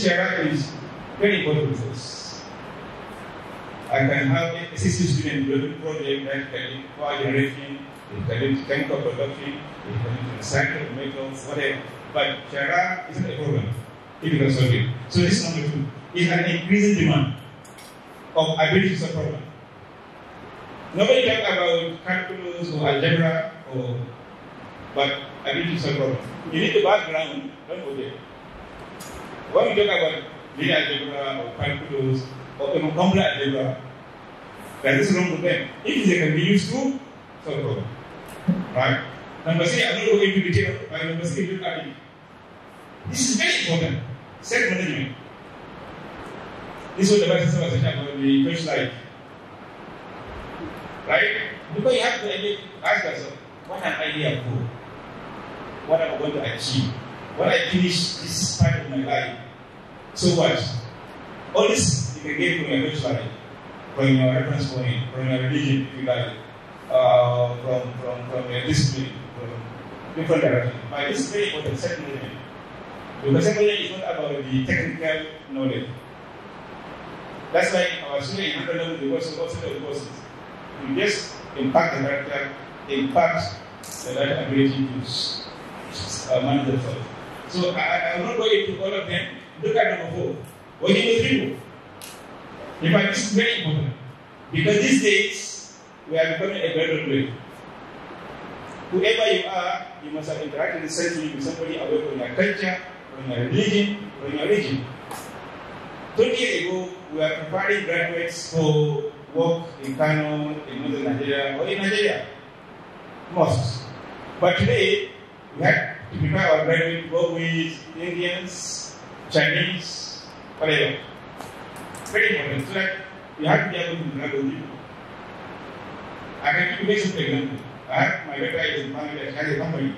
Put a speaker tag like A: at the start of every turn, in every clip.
A: sharing is very important for us. I can have a system student development project that can power generation, it can chemical production, it can recycle metals, whatever. But sharing isn't a problem if you can solve it. So this is number 2. It's an increasing demand of ability to solve problems. Nobody talk about calculus or algebra but ability to solve problems. You need the background, don't forget. When we talk about linear algebra or calculus or even complex algebra, that is wrong with them. If they can be used to solve problems. Right? Number 3, I'm not going into detail, but number 3, look at it. This is very important. Self-management. This is what the Bible says about the first life. Right? Because you have to ask yourself, what an idea of goal? What am I going to achieve? When I finish this part of my life, so what? All this you can get from your first life, from your reference point, from your religion, if you like, from your discipline, from different directions. But this is very important, self-management. Because self-management is not about the technical knowledge. That's why our students in 100 level, they also the courses. You just impact the character, impact the right ability to manage themselves. So I will not go into all of them. Look at number 4. Working with people. In fact, this is very important. Because these days, we are becoming a global village. Whoever you are, you must have interacted recently with somebody away from your culture, from your religion, from your region. 20 years ago, we were preparing graduates for work in Kano, in northern Nigeria, or in Nigeria. Most. But today, we have to prepare our graduates to work with Indians, Chinese, whatever. Very important. So that you have to be able to interact with people. I can give you a simple example. I have my daughter is a family that has a company.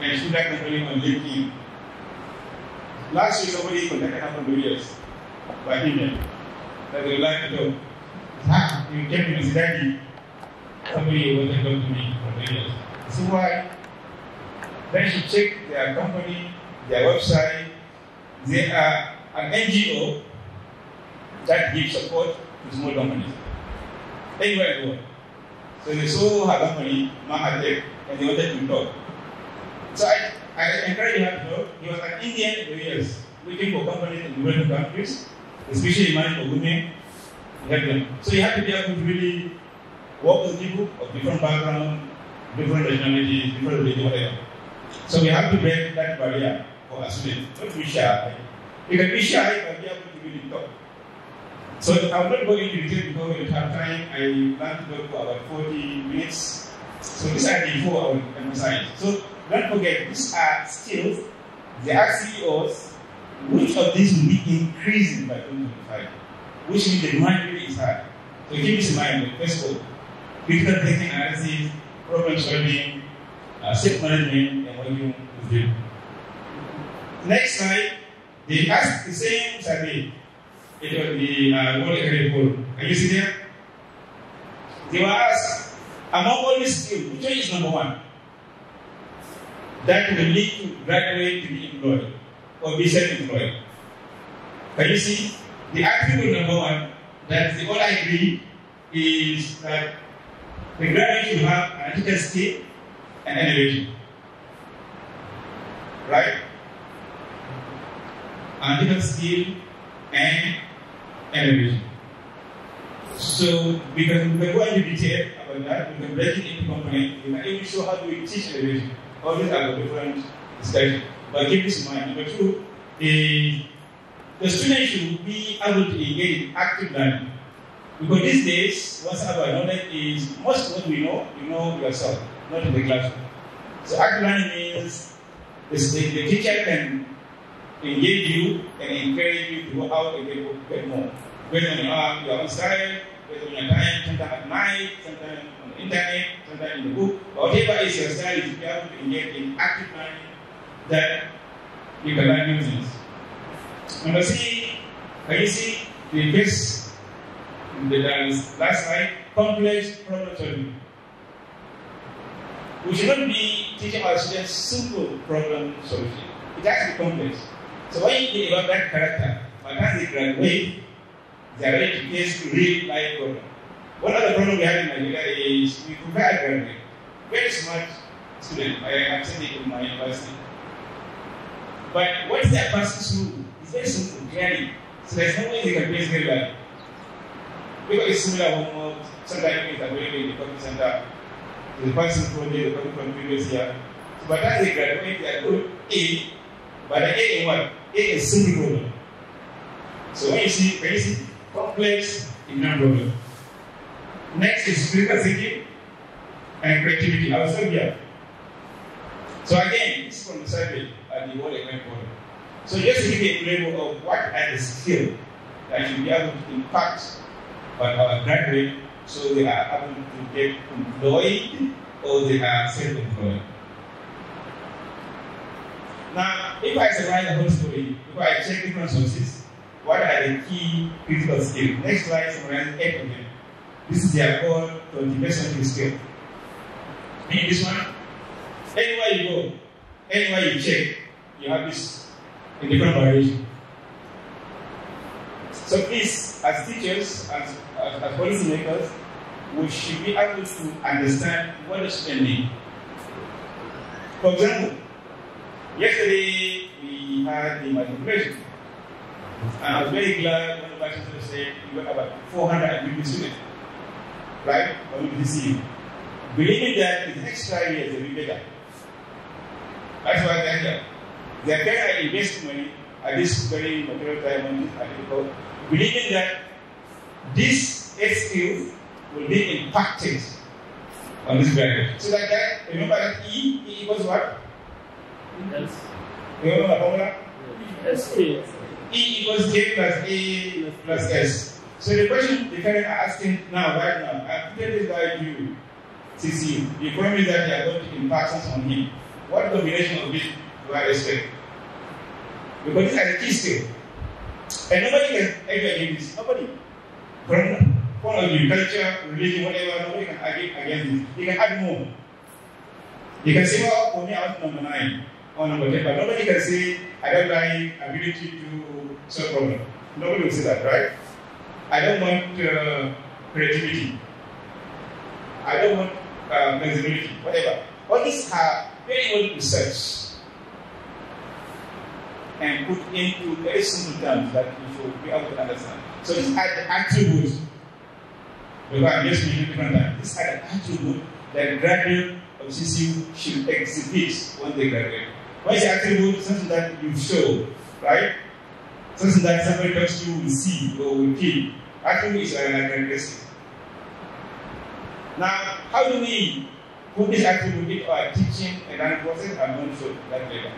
A: And she that company on LinkedIn. Last year, somebody contacted her from the US by email that they would like to talk. You came to Mr. Daddy, somebody wanted to talk to me from the US. So why? Then she checked their company, their website. They are an NGO that gives support to small companies. Anywhere in the world. So they saw her company, Mahatek, and they wanted to talk. So I encouraged her to talk. He was an Indian in the US, looking for companies in developing countries, especially money for women, to help them. So you have to be able to really work with people of different backgrounds, different nationalities, different religion, whatever. So we have to break that barrier for our students. Don't be shy. You can be shy, but be able to really talk. So I will not go into detail because we don't have time. I plan to talk for about 40 minutes. So these are the 4 I will emphasize. So don't forget, these are skills. They are CEOs. Which of these will be increasing by 2025? Which means the demand really is high. So keep this in mind. First of all, critical thinking analysis, problem solving, self-management, and working with people. Next slide, they asked the same survey. It was the World Economic Forum. Can you see there? They were asked, among all these skills, which one is number 1? That will lead to graduate to be employed or be self-employed. Can you see? The attribute number 1, that they all agree, is that the graduate should have analytical skill and innovation. Right? Analytical skill and innovation. So we can go into detail about that. We can break it into components. We can even show how do we teach innovation. All these are different discussions. But keep this in mind. Number 2 is the student should be able to engage in active learning. Because these days, what's about knowledge is most of what we know, you know yourself, not in the classroom. So active learning means the teacher can engage you and encourage you to go out and get more. Based on your own style, based on your time, sometimes at night, sometimes on the internet, sometimes in the book. But whatever is your style, you should be able to engage in active learning that you can learn new things. Number 3, can you see the best, the last slide, complex problem solving. We should not be teaching our students simple problem solution. It has to be complex. So when you think about that character, by the time they graduate, they are ready to face real life problem. One other problem we have in Nigeria is we prefer a graduate, very smart student. I am sending in my university. But what they are passing through is very simple, clearly. So there's no way they can face real life. Because it's similar homework, sometimes it's available in the computer center. The person project, the coming from previous year. So by the time they graduate, they are good A. But the A in what? A is simple problem. So when you see complex, ignorant problem. Next is critical thinking and creativity. I will stop here. So again, this is from the survey at the World Economic Forum. So just to give you a flavor of what are the skills that should be able to impact on our graduate, so they are able to get employed or they are self-employed. Now, if I summarize the whole story, if I check different sources, what are the key critical skills? Next slide summarizes 8 of them. This is their core 21st century skill. In this one, anywhere you go, anywhere you check, you have this in different variation. So please, as teachers, as policy makers, we should be able to understand what the student needs. For example, yesterday we had the matriculation, and I was very glad when the vice chancellor said we got about 450 students, right? On this year. Believing that in the next 5 years they will be better. That's why they're here. They're better investing money at this very material time on this article, believing that this skills will be impacted on this graduate. So that remember that E equals what?
B: S.
A: Remember the formula?
B: S.
A: E equals J plus A plus S. So the question the parents are asking now, right now, I put this guy to CCU. You promise that you are going to impact on him. What combination of this do I expect? Because these are the key skills. And nobody can argue against this. Nobody. From point of view, culture, religion, whatever, nobody can argue against this. You can add more. You can say, well, for me, I want number 9 or number 10, but nobody can say, I don't like ability to solve problem. Nobody will say that, right? I don't want creativity. I don't want flexibility, whatever. All these are very well researched and put into very simple terms that you should be able to understand. So these are the attributes. Because I'm just mentioning different times. These are the attributes that graduate of CCU should exhibit when they graduate. What is the attribute? Something that you show, right? Something that somebody talks to you will see or will feel. Attribute is like a characteristic. Now, how do we put this attribute into our teaching and learning process? I'm going to show that later.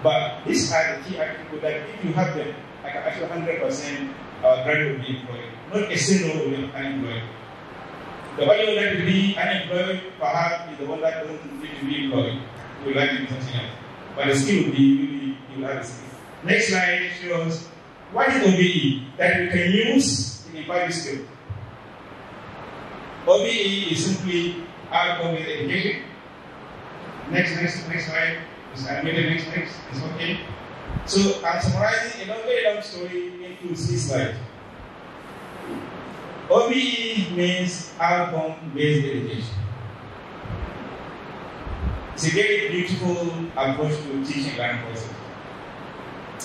A: But these are the key attributes that if you have them, like actually 100% graduate will be employed. Not a single will be unemployed. The one you would like to be unemployed, perhaps, is the one that doesn't need to be employed. You would like to do something else. But the skill will be, you will have the skill. Next slide shows what is OBE that we can use to impart this skill. OBE is simply outcome-based education. Next slide. It's animated next. It's okay. So I'm summarizing a very long story into 3 slides. OBE means outcome-based education. It's a very beautiful approach to teaching and learning process.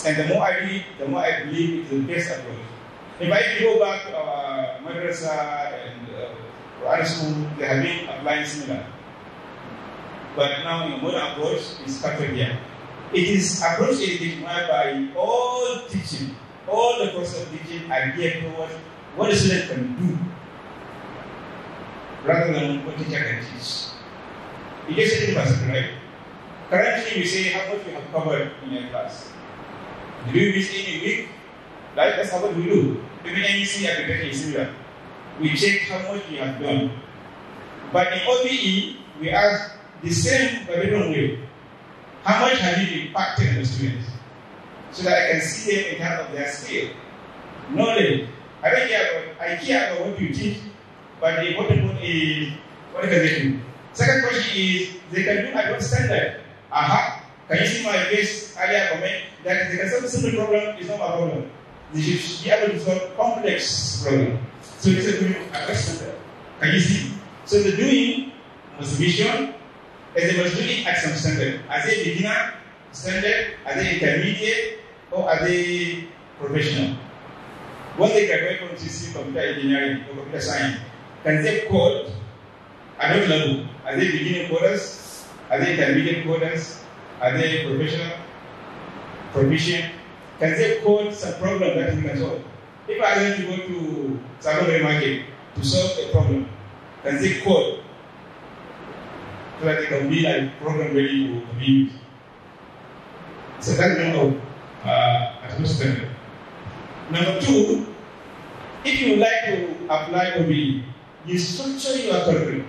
A: And the more I read, the more I believe it's the best approach. If I go back to our madrasa and our school, they have been applying similar. But now in a modern approach, it's factored here. It is approach education whereby all teaching, all the process of teaching are geared towards what the student can do, rather than what teacher can teach. You just say it, right? Currently, we say how much we have covered in your class. Did we miss any week? Right? That's how what we do. Even MEC application is similar. We check how much we have done. But in OBE, we ask the same but different way. How much have you impacted on the students? So that I can see them in terms of their skill, knowledge. I care about what you teach, but the important one is what can they do? Second question is, they can do advanced standard. Can you see my case earlier comment that they can solve a simple problem is not a problem. They should be able to solve complex problem. So it's a good assessment. Can you see? So the doing must be shown as they must do it at some standard. Are they beginner standard? Are they intermediate? Or are they professional? When they graduate from CC computer engineering or computer science, can they code at what level? Are they beginner coders? Are they intermediate coders? Are they professional? Proficient? Can they code some problem that we can solve? If I want to go to secondary market to solve a problem, can they code so that they can be like program ready to be used? So that's number at most standard. Number two, if you would like to apply OBE, you structure your curriculum.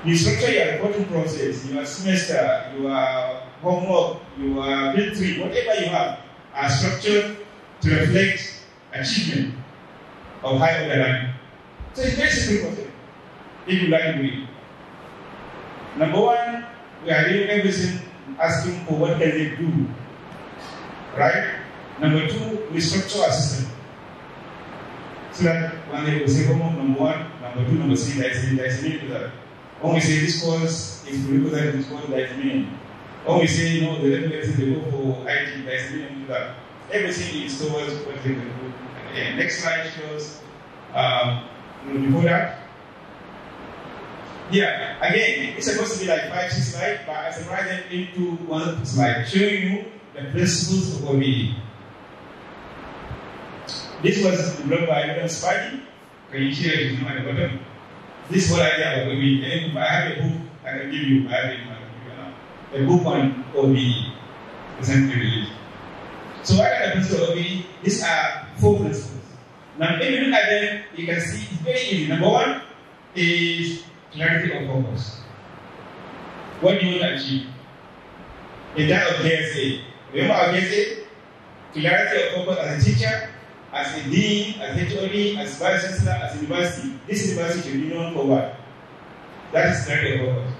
A: You structure your reporting process, your semester, your homework, your field trip, whatever you have, are structured to reflect achievement of high order learning. So it's very simple process, if you like to do it. Number one, we are doing everything asking for what can they do, right? Number two, we structure our system. So that when they will say homework number one, number two, number three, there is a meaning to that. When we say this course is prerequisite, this course, there is a meaning. When we say no, the level they go for IT, there is a meaning to that. Everything is towards what they can do. Okay, next slide shows before that. Yeah, again, it's supposed to be like 5, 6 slides, but I separate them into one slide, showing you the principles of OBE. This was developed by William Spivey. Can you share it at the bottom? This whole idea of OBE. And I have a book I can give you. I have it now. A book on OBE. Recently released. So what are the principles of OBE? These are 4 principles. Now, if you look at them, you can see it's very easy. Number one is clarity of focus. What do you want to achieve? In terms of KSA. Remember our KSA? Clarity of focus as a teacher, as a dean, as a HOD, as vice chancellor, as a university. This university should be known for what? That is clarity of focus.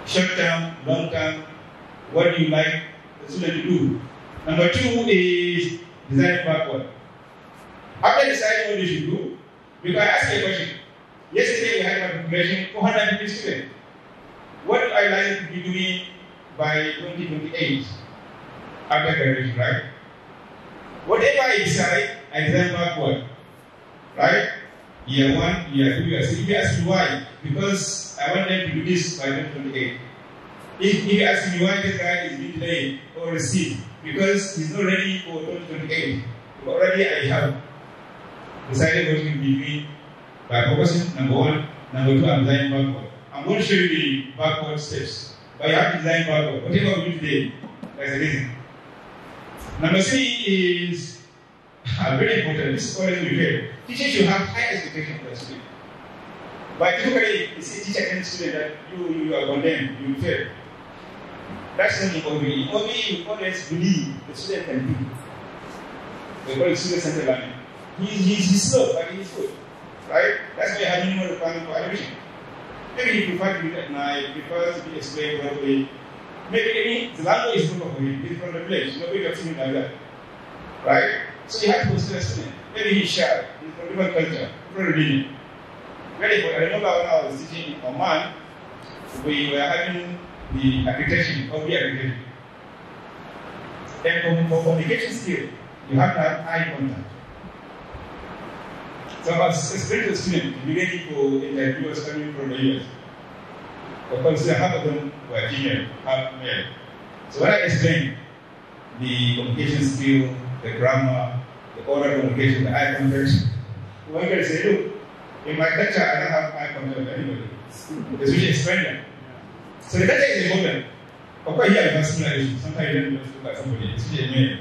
A: Short term, long term, what do you like the student to do? Number 2 is design backward. After deciding what you should do, you can ask a question. Yesterday we had a population 450 students. What do I like to be doing by 2028 after graduation, right? Whatever I decide, I design backward, right? Year 1, year 2, year 3. If you ask me why, because I want them to do this by 2028. If you ask me why this guy is being delayed or received, because he's not ready for 2028. Already I have decided what we'll be doing by focusing, number 1. Number 2, I'm designing backward. I'm going to show you the backward steps. But you have to design backward. Whatever we do today, there's a reason. Number 3 is very important. This is always repeated. Teachers should have high expectations for the student. But typically, you see teacher and student that you are condemned, you fail. That's not in OBE. OBE, you always believe the student can do. We call it student-centered learning. He's slow, but he's good. Right? That's why you have minimal requirement for admission. Maybe he prefers to be at night, prefers to be explained properly. Maybe the language is good for him, he's from the village, nobody talks to him like that. Right? So you have to consider a student. Maybe he's shy, he's from different culture, different religion. Very good. I remember when I was teaching in Oman, we were having the accreditation, OBE accreditation. And for communication skill, you have to have eye contact. So I was explaining to the student, be ready for interviewers coming from the US. Of course, half of them were female, half male. So when I explained the communication skill, the grammar, the oral communication, the eye contact, one guy said, look, in my lecture, I don't have eye contact with anybody. Especially explain. So the lecture is important. Of course, here I have similar issues. Sometimes you don't just look at somebody, especially a male.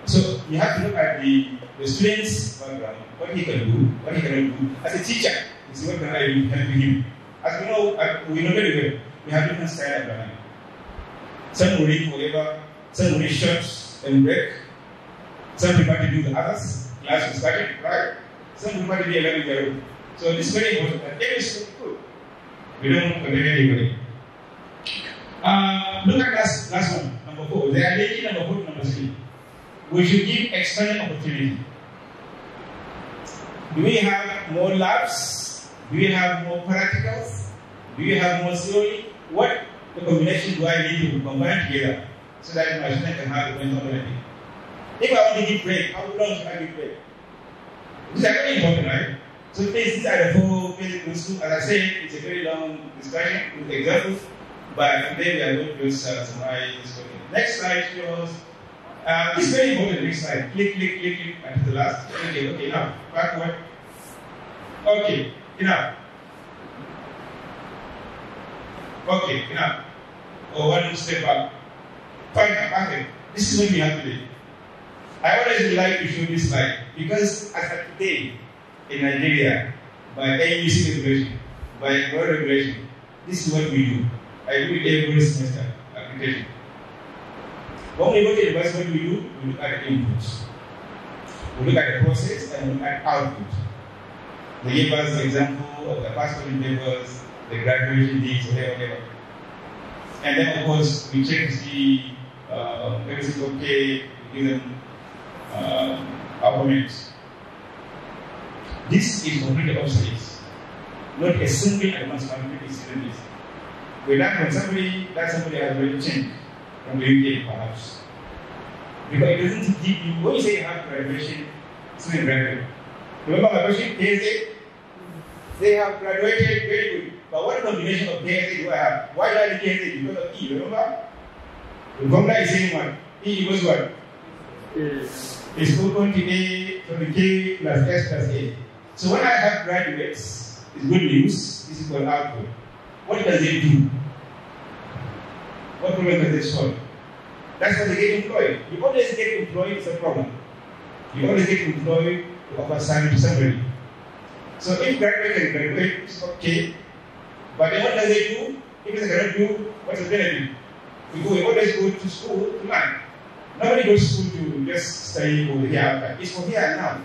A: So you have to look at the student's background, what he can do, what he cannot do. As a teacher, you see what can I do help him. As we know very well, we have different styles of learning. Some will read forever, some will read short and break. Some prefer to do the others, class is starting, right? Some prefer to be a learning their own. So this is very important that every student is good. We don't condemn anybody. Look at last one, number 4. They are making number 4 to number 3. We should give external opportunity. Do we have more labs? Do we have more practicals? Do we have more theory? What the combination do I need to combine together so that my student can have a mental learning? If I want to give break, how long should I give break? These are very important, right? So please, these are the 4 basic rules. As I said, it's a very long discussion with examples, but today we are going to just summarize this topic. Next slide shows, this is very important, next slide. Click until the last. Okay, now, backward. Okay, enough. Okay, enough. Or one step back. Fine, okay. This is what we have today. I always like to show this slide because as of today in Nigeria, by AUC regulation, by road regulation, this is what we do. I do it every semester application. When we go to university, what do? We look at the inputs. We look at the process and we look at output. They gave us the example of the passport papers, the graduation dates, whatever. And then of course we check to see everything's okay, we give them our comments. This is completely obsolete. Not a single advanced management is in this. We learn from somebody that somebody has already changed from the UK perhaps. Because it doesn't give you, when you say you have graduation, student graduate. Remember my question, KSA? They have graduated very good. But what combination of KSA do I have? Why do I need KSA? Because of E, remember? The formula is saying what? E equals what?
B: Yes.
A: It's equal to A from the K plus S plus A. So when I have graduates, it's good news, this is called output. What does it do? What problem does it solve? That's why they get employed. You always get employed, it's a problem. You always get employed to offer salary to somebody. So if graduate can graduate, it's okay. But then what does it do? If it cannot do, what's the benefit? We always go to school to learn. Nobody goes to school to just study over here. It's for here and now.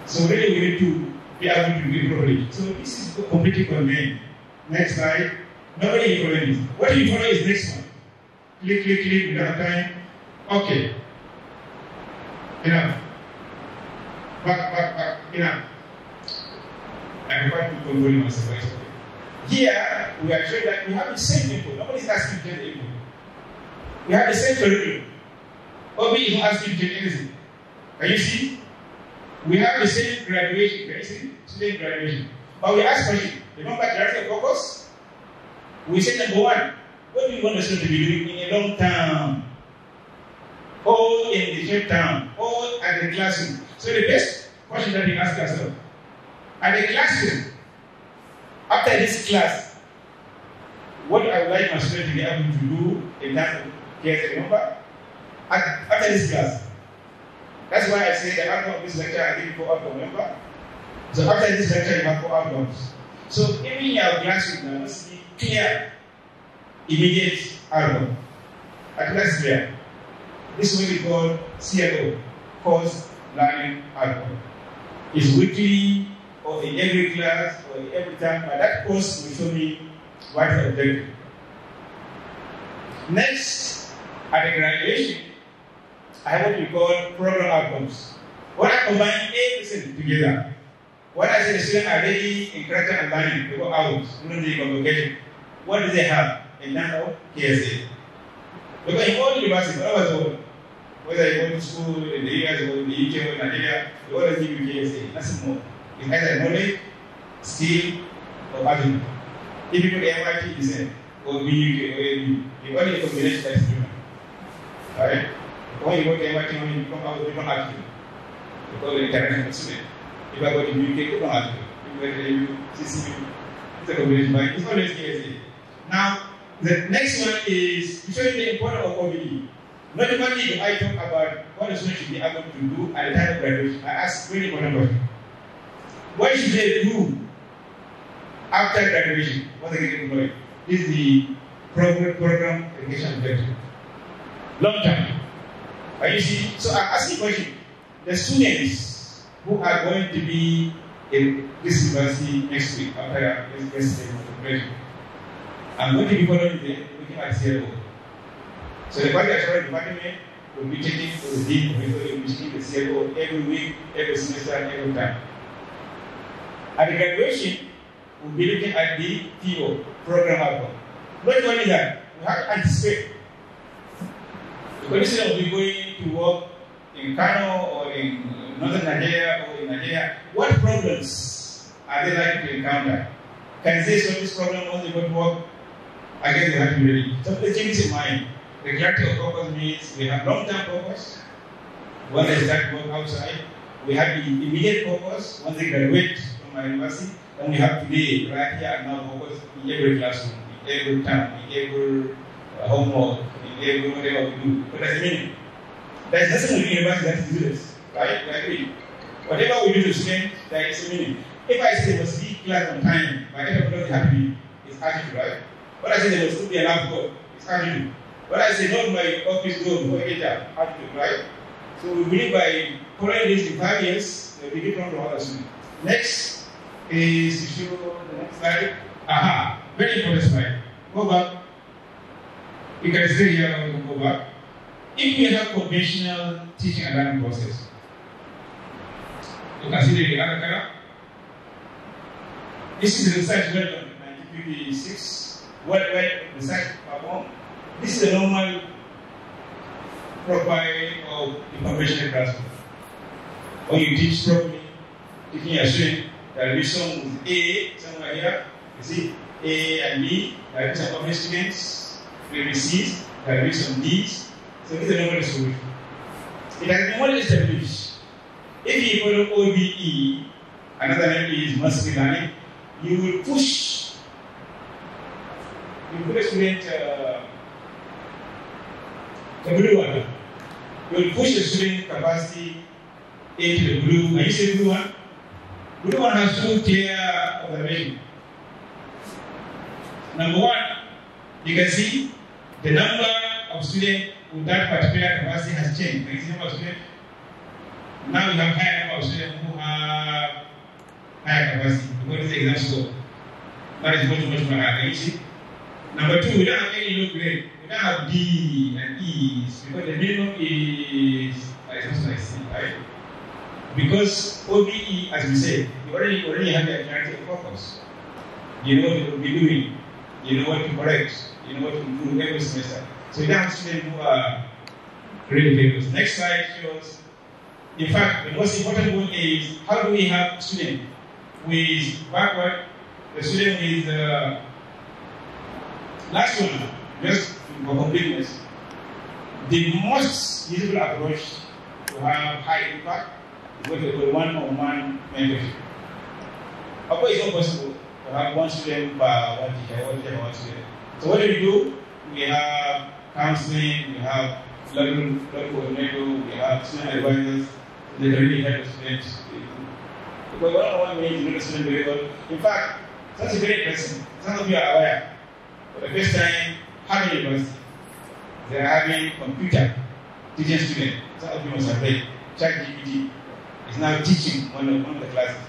A: So really we need to be able to do it properly. So this is completely convenient. Next slide. Nobody follow this. What you follow is next one. Click, we don't have time. Okay. Enough. Back. Enough. I'm quite controlling myself. Here, we are showing that we have the same input. Nobody is asking to get input. We have the same curriculum. Nobody is not asking to get anything. Can you see? We have the same graduation. Can you see? Same graduation. But we ask questions. Remember clarity of focus? We say number 1, what do you want the student to be doing in a long term? Or in the short term? Or at the classroom? So the best question that we ask ourselves, at the classroom, after this class, what I would like my student to be able to do in terms of KSA, remember? After this class. That's why I say the outcome of this lecture, I give 4 outcomes, remember? So after this lecture, you have 4 outcomes. So even in your classroom, there must be clear, immediate outcome. At least clear. This is what we call CLO, course learning outcome. It's weekly, or in every class, or in every time, but that course will show me what is the objective. Next, at the graduation, I have what we call program outcomes. When I combine everything together, when I say the students are ready in character and learning, they go out during the convocation. What do they have in terms of KSA? Because in all universities, all over the world, whether you go to school in the US or in the UK or in Nigeria, they always give you KSA, nothing more. It's either knowledge, skill, or attitude. If you put MIT, the same, or BUK, or ABU, you only a combination that's human. Right? When you go to MIT, when you come out with different attitude, you call it international student. If I go to BUK, different attitude. If I go to ABU, CCU, it's a combination, but it's always KSA. Now, the next one is to show you the importance of OBE. Not only do I talk about what the student should be able to do at the time of graduation, I ask very important question. What should they do after graduation? Once they get employed? This is the program education objective. Long term. Can you see? So I ask the question. The students who are going to be in this university next week after graduation, I'm going to be following them, looking at CLO. So the quality assurance department will be taking the dean, will be taking the CLO every week, every semester, every time. At the graduation, we'll be looking at the PO, program outcome. Not only that, we have to anticipate. Because instead of going to work in Kano or in northern Nigeria or in Nigeria, what problems are they likely to encounter? Can they solve this problem once they go to work? I guess they have to be ready. So please keep this in mind. The clarity of purpose means we have long-term purpose, when they start work outside. We have the immediate purpose, once they graduate from our university. And we have today, right here and now, purpose in every classroom, in every term, in every homework, in every whatever we do. But that's the meaning. There's nothing in the university that is useless, right? I agree. Whatever we do to students, there is a meaning. If I say they must be class on time, by 8 o'clock they have to be, it's attitude, right? But I say they must be allowed to go, it's attitude. But I say not my office door before I get there, attitude, right? So we believe by following this in 5 years, they'll be different from other students. Next is to show the next slide. Aha, very important slide. Go back. You can stay here or you can go back. If you have conventional teaching and learning process, you can see the other color. This is the research well done in 1956. Well research performed. This is the normal profile of the conventional classroom. When you teach properly, teaching a student, there will be some with A somewhere here. You see A and B. There will be some public students. There will be C's. There will be some D's. So this is the normal distribution. It has been well established. If you follow OBE, another name is mastery learning, you will push. You put a student the blue one. You will push the student capacity into the blue. Are you saying blue one? Blue one has two clear observations. Number one, you can see the number of students with that particular capacity has changed. Can you see the number of students? Now we have higher number of students who have higher capacity because it's the exam score. That is much more higher. Can you see? Number two, we don't have any low grade. We don't have D and E's because the minimum is like C, right? Because OBE, as we said, you already have the clarity of focus. You know what you will be doing. You know what to correct. You know what to improve every semester. So you don't have students who are really famous. Next slide shows. In fact, the most important one is how do we have students with backward, the student with last one, just for completeness. The most useful approach to have high impact is what we call one-on-one mentorship. Of course, it's not possible to have one student per one teacher, one student. So what do we do? We have counseling, we have learning coordinator, we have student advisors. They really help the students. Because one-on-one means you know the student very well. In fact, that's very interesting. Some of you are aware. For the first time, Harvard University, they are having computer teaching students. Some of you must have read. ChatGPT is now teaching one of the classes.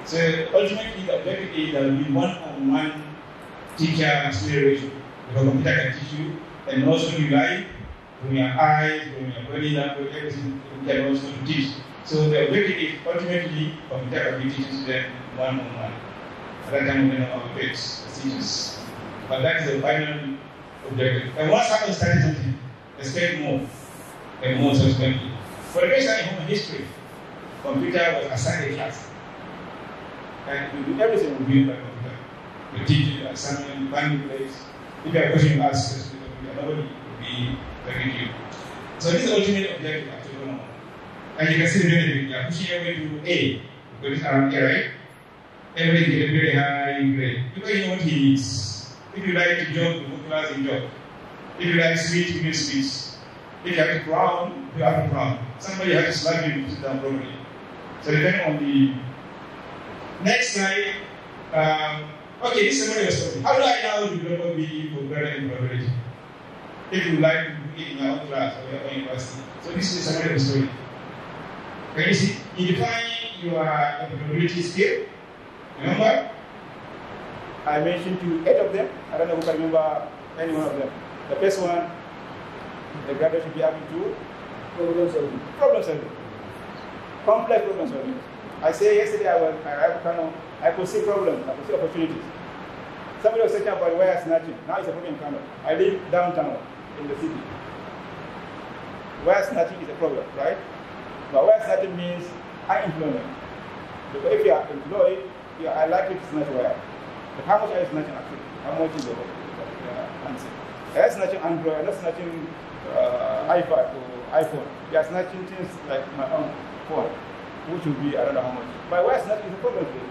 A: So ultimately, the objective is there will be one-on-one teacher-student ratio. The computer can teach you and also you live from your eyes, from your body language, everything you can also teach. So the objective is ultimately computer can be teaching students one-on-one. At that time, we know our grades, teachers. But that is the final objective. And once I study something, expect more and more subsequently. For the first time in human history, computer was assigned a class. And everything will be by computer. The teaching, the assignment, planning place. If you have a question, you ask the computer. Nobody will be talking to you. So this is the ultimate objective actually. And you can see the benefit. You are pushing everything to A. Because it's around A, right? Everything is very high grade. Because you know what he needs. If you like to jog, you go class and jog. If you like sweet, you get sweets. If you have to frown, you have to frown. Somebody has to slap you to sit down properly. So depending on the next slide, okay, this is somebody was talking. How do I now develop BE for graduate employability? If you like to do it in your own class or your own university. So this is somebody was talking. Can you see? You define your employability skill. Remember? I mentioned to 8 of them. I don't know who can remember any one of them. The first one, the graduate should be able to
B: Problem solving.
A: problem solving. Complex problem solving. I say yesterday I could see problems, I could see opportunities. Somebody was talking about wire snatching. Now it's a problem in Kano. I live downtown in the city. Wire snatching is a problem, right? But wire snatching means unemployment. Because if you are employed, you are likely to snatch wire. But how much are you snatching actually? How much is the answer? You are snatching Android, you are not snatching iPad or iPhone. You are snatching things like my own phone, which will be I don't know how much. But wire snatching is a problem today,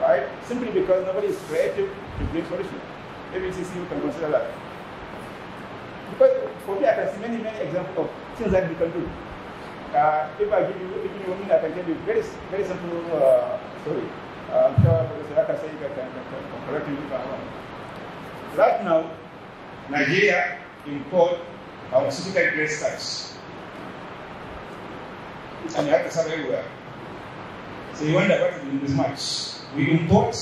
A: right? Simply because nobody is creative to bring solutions. Maybe CCU can consider that. Because for me, I can see many examples of things that we can do. If I give you 1 minute, I can tell you very simple story. I'm sure Professor Akasai can correct me if I'm wrong. Right now, Nigeria import pharmaceutical grade starch. And you have to sell everywhere. So you wonder what is in this much. We import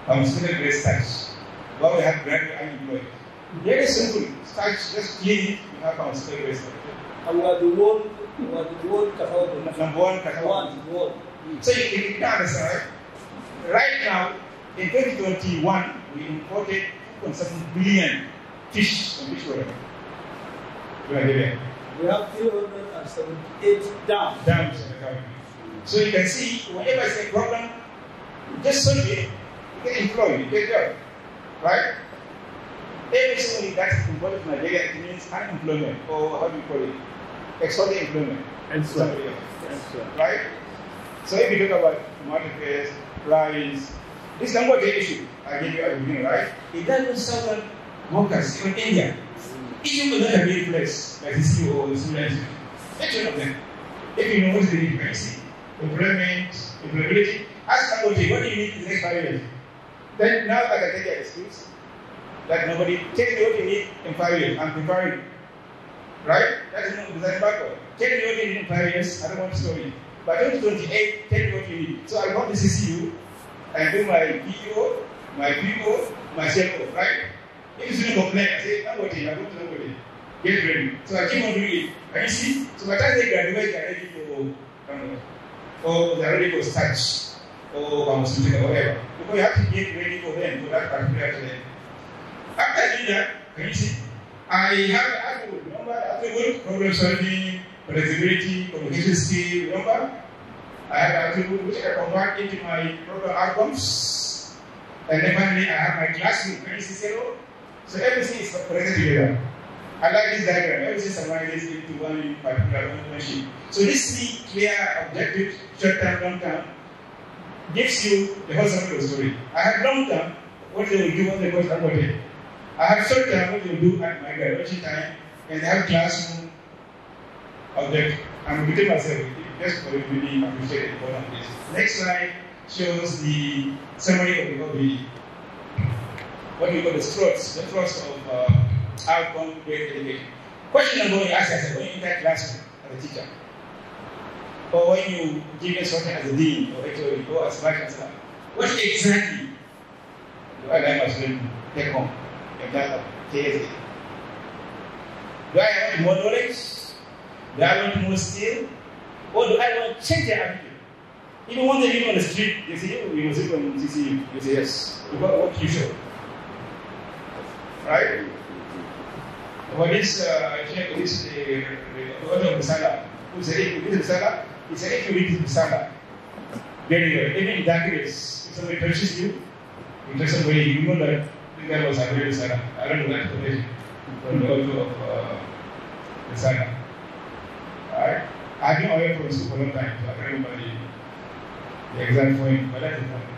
A: pharmaceutical grade starch. While we have graduate unemployed. Very simple. Starch, just clean it, you have pharmaceutical grade starch.
B: And we are the world
A: Number one. So you can understand, right now, in 2021, we imported 2.7 billion fish from fish water.
B: We have 378 dams.
A: So you can see, whenever it's a problem, just solve it, you get employed, you get job. Right? Everything that's important in Nigeria, it means unemployment, or how do you call it? Extraordinary employment. And somebody else. Right? So if you talk about marketplace, price, this is not the issue I gave you at the beginning, right? It doesn't sound workers in India. Each of them have a place, like the CEO or the student. Each one of them. If you know what's the need, right? See, employment, employability, ask somebody, what do you need in the next 5 years? Then now I can take your excuse. That nobody, tell me what you need in 5 years. I'm preparing. Right? That is not design backward. Tell me what you need in 5 years. I don't want to story. By 2028, tell me what you need. So I want to CCU and do my PO, my PO, my CFO, right? If you student complain, I say, I'm waiting, I go to nobody. Get ready. So I keep on doing it. Can you see? So by the time they graduate, they're ready for, or they're ready for starch, or pharmaceutical, or whatever. Because you have to get ready for them, for that particular time. After I do that, can you see? I have the attribute, remember the attribute, problem solving, flexibility, communication skill, remember? I have the attribute which I convert into my program outcomes. And then finally I have my classroom, can you see zero? So everything is connected together. I like this diagram, everything summarizes into one particular machine. So this 3 clear objectives, short term, long term, gives you the whole summary of the story. I have long term, what they will do when they go to everybody. I have short term, what they will do at my graduation time, and I have classroom object. I'm repeating myself, just for you to really appreciate the importance of this. Next slide shows the summary of what we call the struts of outcome based education. Question number one you ask yourself when you enter classroom as a teacher, or when you give instruction as a dean or HOD or as vice chancellor, what exactly do I like my student to take home? KSA. Do I want more knowledge? Do I want more skill? Or do I want to change their attitude? Even when they live on the street, they say, oh, you must live on CCU. You say, yes. What you show? Right? For this, the author of the Salah, who said, if you read the Salah, he said, if you read the Salah, very well, even in that case, if somebody touches you, you touch somebody, you know that the guy was a real Salah. I don't know that information from the author of the Salah. Alright? I've been away from school for a long time, so I can't remember the exact point, but that's the point.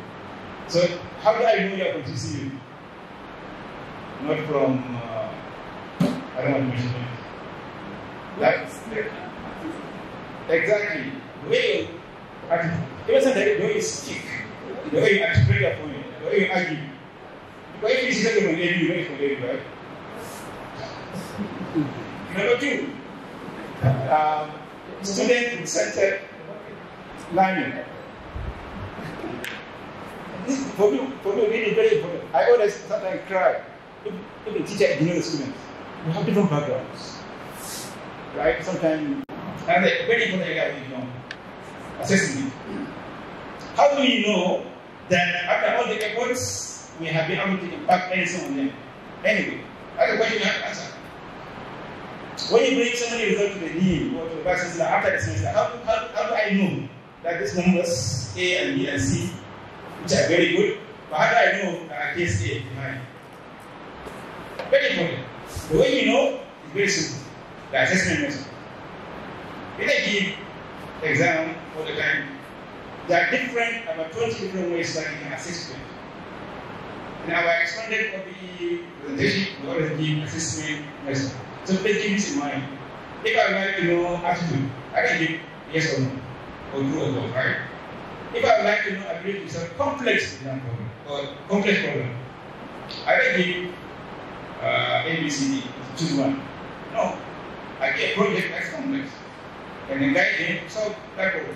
A: So, how do I know you're from CCU? Not from, I don't want to mention it. That's exactly. The way you, even sometimes the way you speak, the way you articulate your point, the way you argue. Because if you see something from AD, you know it's from AD, right? Number 2. Student-centered learning. for me, really very important. I always sometimes cry. If the teacher ignores the students, we have different backgrounds, right? Sometimes, and the very important area we know, assessment. How do we know that after all the efforts we have been able to impact anything on them? Anyway, that's the question you have to answer. When you bring so many results to the dean or to the vice chancellor after the semester, how do I know that these numbers A and B and C, which are very good, but how do I know that I case A behind? Very important. The way you know is very simple. The assessment method. When I give the exam all the time, there are different, about 20 different ways that you can assess students. In our expanded OBE presentation, we always give assessment method. So please keep this in mind. If I would like to know attitude, I can give yes or no, or true or false, right? If I would like to know ability to solve complex exam problem or complex problem, I can give A, B, C, D, choose one. No, I get a project that's complex, and then guide them to solve that problem.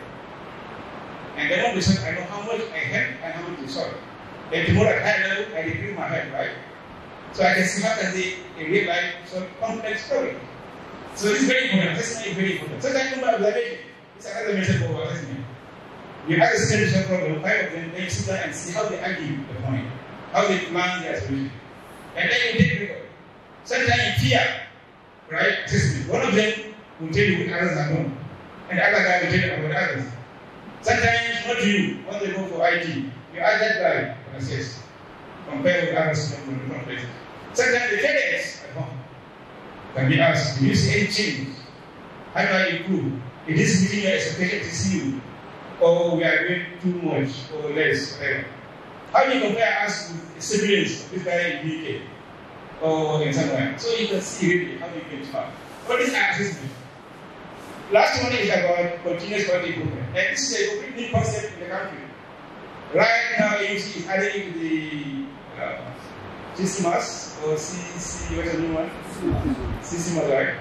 A: And then on the result, I know how much I have and how much to solve. And tomorrow at high level, I decrease my head, right? So I can see how can they in real life solve complex problem. So this is very important. Assessment is very important. Sometimes number observation is another method for assessment. You ask a student to solve problem, 5 of them, then you sit down and see how they argue the point, how they plan their solution. And then you take record. Sometimes you fear, right? Assessment. One of them will tell you what others are doing, and the other guy will tell you about others. Sometimes not you, when they go for IT, you ask that guy to assess, compare with others from different places. Sometimes the parents at home can be asked, do you see any change? How do I improve? Is this meeting your expectation to see you? Or we are doing too much or less, whatever. How do you compare us with siblings of this guy in the UK or in somewhere? So you can see really how you benchmark. All these are assessments. Last one is about continuous quality improvement. And this is a completely new concept in the country. Right now, AUC is adding into the CCMAS or CC, what's the new one? CCMAS, right?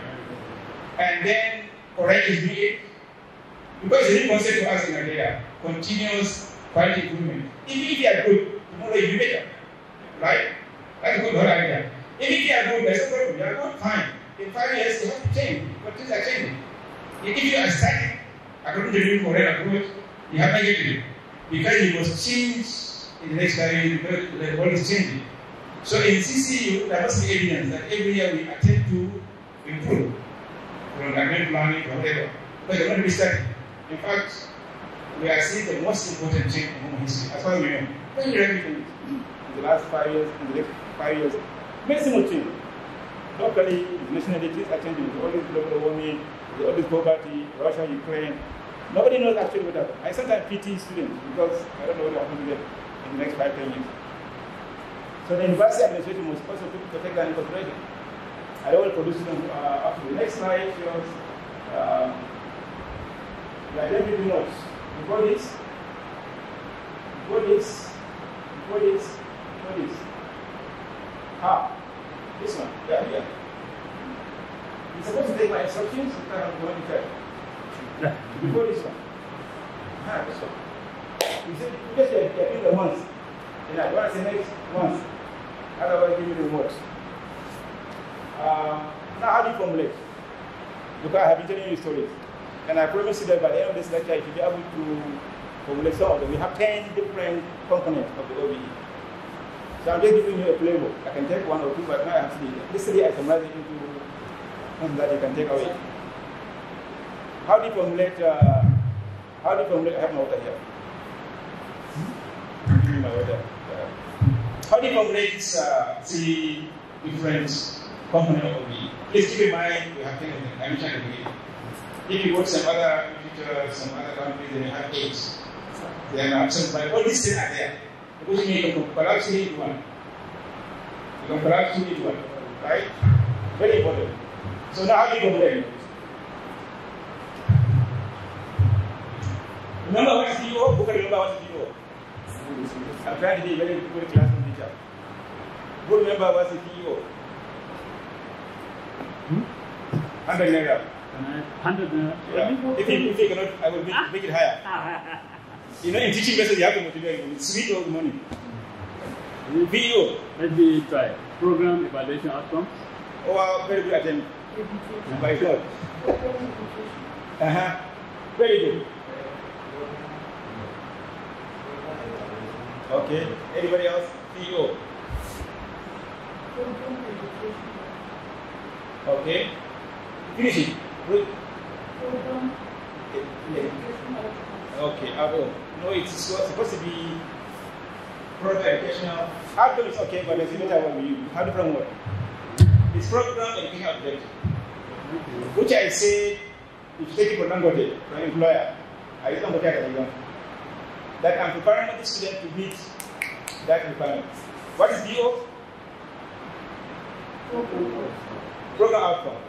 A: And then already is doing it. Because it's a new concept to us in Nigeria, continuous quality improvement. If you are good, tomorrow you'll be better. Right? That's a good whole idea. If you are good, there's no problem. You are good, fine. In 5 years, you have to change. But things are changing. If you are static, according to the new Korean approach, you have negative. Because you must change in the next 5 years, because the world is changing. So in CCU, there must be evidence that every year we attempt to improve. From agreement planning to whatever. But they're going to be static. In fact, we are seeing the most important change in human history, as far as we know. Very rapidly in the last 5 years, in the next 5 years. Medicine will change. Locally, nationalities are changing. All this global warming, all this poverty, Russia, Ukraine. Nobody knows actually what happened. I sometimes pity students because I don't know what will happen to them in the next 5, 10 years. So the university administration was supposed to take that into consideration. I don't want to produce them up to the next slide shows the identity notes. Before this. This one. Yeah. It's supposed to take my instructions, but I'm going to check. Yeah. Before this one. This one. You said, you just get the once. And I want to say next once. Otherwise, give me the words. Now, how do you formulate? Because I have been telling you stories. And I promise you that by the end of this lecture, you should be able to formulate some of them. We have 10 different components of the OBE. So I'm just giving you a flavor. I can take 1 or 2, but now I have 3. This 3 I summarize it into something that you can take away. How do you formulate, I have my water here. Give me my water. How do you formulate these 3 different components of OBE? Please keep in mind, we have 10 of them. I mentioned at the beginning. If you go to some other literature, some other countries, they have 8. They are absent by all these 10 are there. Because you can collapse it into one. You can collapse it into one. Right? Very important. So now how do you formulate? Remember what is DO? Who can remember what is DO? I'm trying to be a very good classroom teacher. Who remember what is DO? 100 naira.
B: 100 naira.
A: Yeah. If you cannot, I will make it higher. You know, in teaching methods, you have to motivate people. It's sweet all the money. VO.
C: Let me try. Program evaluation outcomes.
A: Oh, wow, very good attempt. By God. Very good. Okay. Anybody else? VO. Okay. Finish it. Okay, no, it's supposed to be program educational. Outcome is okay, but there's a better one we use. How different word? It's program educational objective. Which I say, if you take it for Dangote, for an employer, I use Dangote as an example. That I'm preparing the student to meet that requirement. What is DO? Program outcome.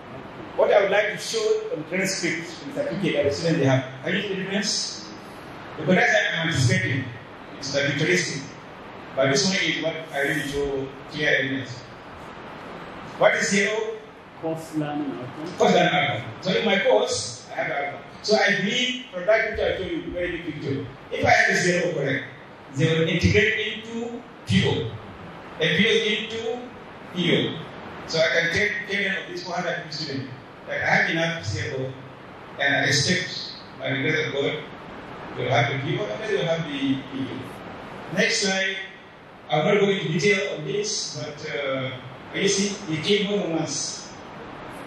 A: What I would like to show on transcript and certificate that the student they have. Are you seeing the difference? Because that's what I'm anticipating. It's the futuristic. But this one is what I really show clear evidence. What is zero?
C: Course learning outcome.
A: Course learning outcome. So in my course, I have the outcome. So I believe from that picture I show you very big picture. If I have the zero correct, they will integrate into PO. And PO into PO. So I can take care of this 400 students. Like I have enough zero, and I expect by the grace of God, we'll have the PO and then we'll have the PO. Next slide, I'm not going into detail on this, but you see, you click more than once.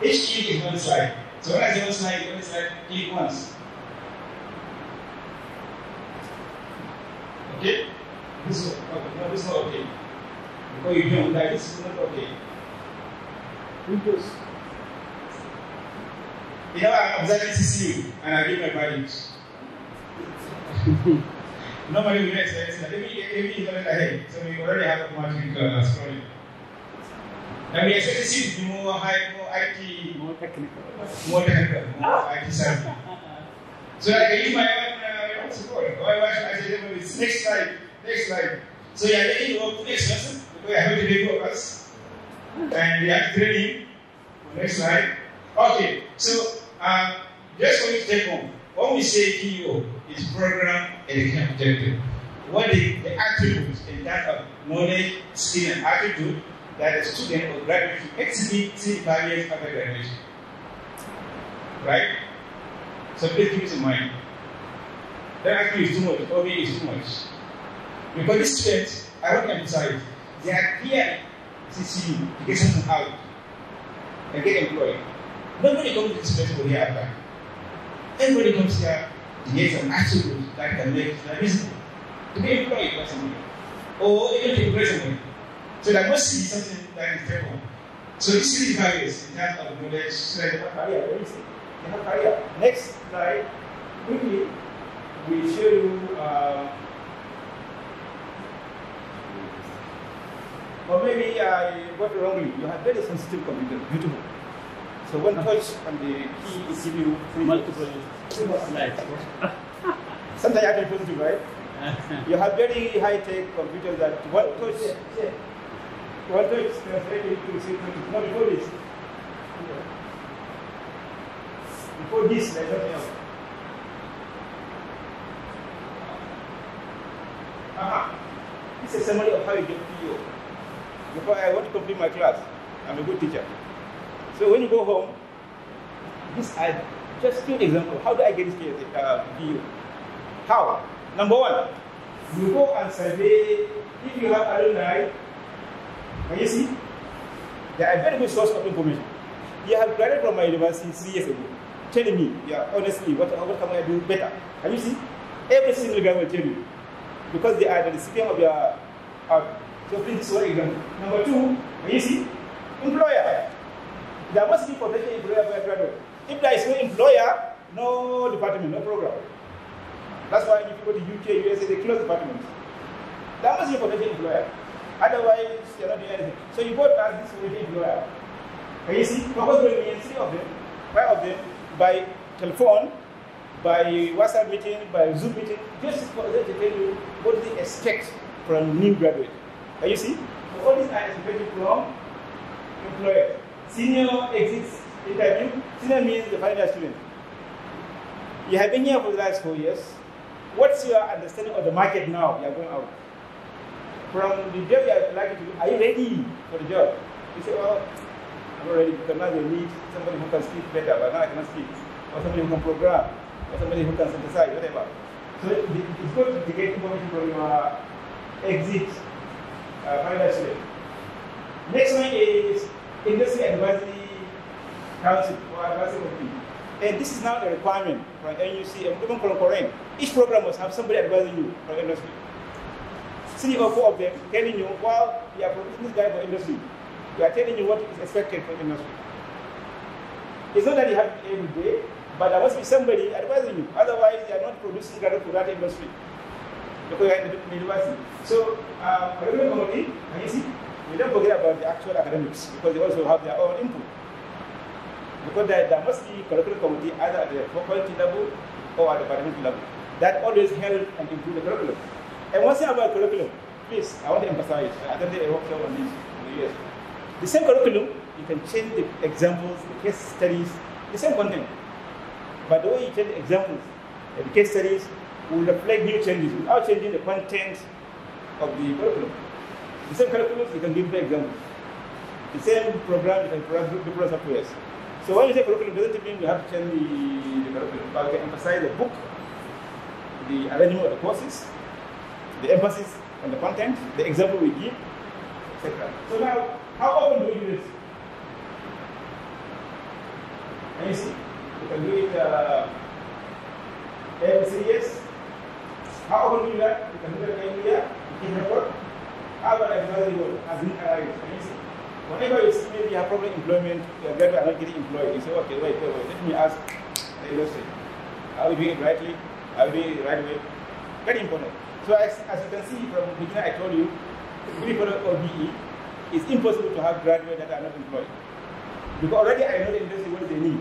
A: Each click is one slide. So when I say one slide, click once. Okay? This is okay. No, this is not okay. Because you don't like this is not okay. Because you know, I'm observing CCU and I give my values. Normally we experience that every internet ahead, so we already have automatic scrolling. And we expect CCU to be more high, more IT, more technical, more IT savvy. So I can use my own support. Why should I say it's next slide. So you are getting to work to next lesson because I have to do for us. And you have to train him. Next slide. Okay, so just for you to take home, when we say PO, it's program education objective. What the attributes in that of knowledge, skill, and attitude that a student or graduate should exhibit 5 years after graduation. Right? So please keep this in mind. That actually is too much, OB is too much. Because these students, I want to emphasize, they are here CCU to get something out and get employed. Nobody comes to this place for here after. Everybody comes here to get some attributes that can make them visible. To be employed by somebody. Or even to employ somebody. So there must be something that is fair. So these 3 barriers in terms of knowledge, strength, and career. They have career. Next slide, quickly, we show you or maybe I got it wrongly. You have very sensitive computer, beautiful. So one touch on the key will give you multiple slides. Sometimes you have to positive, right? You have very high-tech computers that one touch translated into sequence. No, before this. Before this, there's nothing else. This is a summary of how you get PO. Before I want to complete my class, I'm a good teacher. So when you go home, this I just give an example. How do I get this PO? How? Number 1, you go and survey if you have alumni. Can you see? They are a very good source of information. You have graduated from my university 3 years ago, telling me, yeah, honestly, what can I do better? Can you see? Every single guy will tell you. Because they are the recipient of your so please, this is one example. Number 2, can you see? Employer. There must be potential employer for a graduate. If there is no employer, no department, no program. That's why if you go to UK, USA, they close departments. There must be a potential employer. Otherwise, you're not doing anything. So you go to ask this potential employer. Can you see? Because there will be 3 of them, 5 of them, by telephone, by WhatsApp meeting, by Zoom meeting, just for them to tell you what they expect from new graduate. Can you see? So all these are expected from employer. Senior exits interview. Senior means the final student. You have been here for the last 4 years. what's your understanding of the market now? You are going out. From the job you are likely to do, are you ready for the job? You say, well, I'm not ready because now they need somebody who can speak better, but now I cannot speak. Or somebody who can program, or somebody who can synthesize, whatever. So it's good to get information from your exit final student. Next one is Industry Advisory Council or Advisory Committee. And this is now a requirement from NUC and even from Korean. Each program must have somebody advising you from industry. 3 or 4 of them telling you, well, we are producing this guy for industry. We are telling you what is expected from industry. It's not that you have to be every day, but there must be somebody advising you. Otherwise, you are not producing graduate for that industry. Because you are in the university. So, curriculum committee, can you see? We don't forget about the actual academics because they also have their own input. Because there must be curriculum committee either at the faculty level or at the department level. That always help and improve the curriculum. And one thing about curriculum, please, I want to emphasize, I attended a workshop on this in the US. The same curriculum, you can change the examples, the case studies, the same content. But the way you change the examples and the case studies will reflect new changes without changing the content of the curriculum. The same curriculum, you can give the examples. The same program, you can program different softwares. So when you say curriculum, doesn't mean you have to change the curriculum, but you can emphasize the book, the arrangement of the courses, the emphasis on the content, the example we give, etc. So now, how often do we do this? Can you see? You can do it every 3 years. How often do you do that? You can do it every year. You keep record. How about advisory work has been arrived? Can you see? Whenever you see maybe you have problem employment, your graduate are not getting employed, you say, okay, wait. Let me ask the industry. Are we doing it rightly? Are we doing it the right way? Very important. So as you can see from the beginning, I told you, even for the OBE, it's impossible to have graduates that are not employed. Because already I know the industry what they need.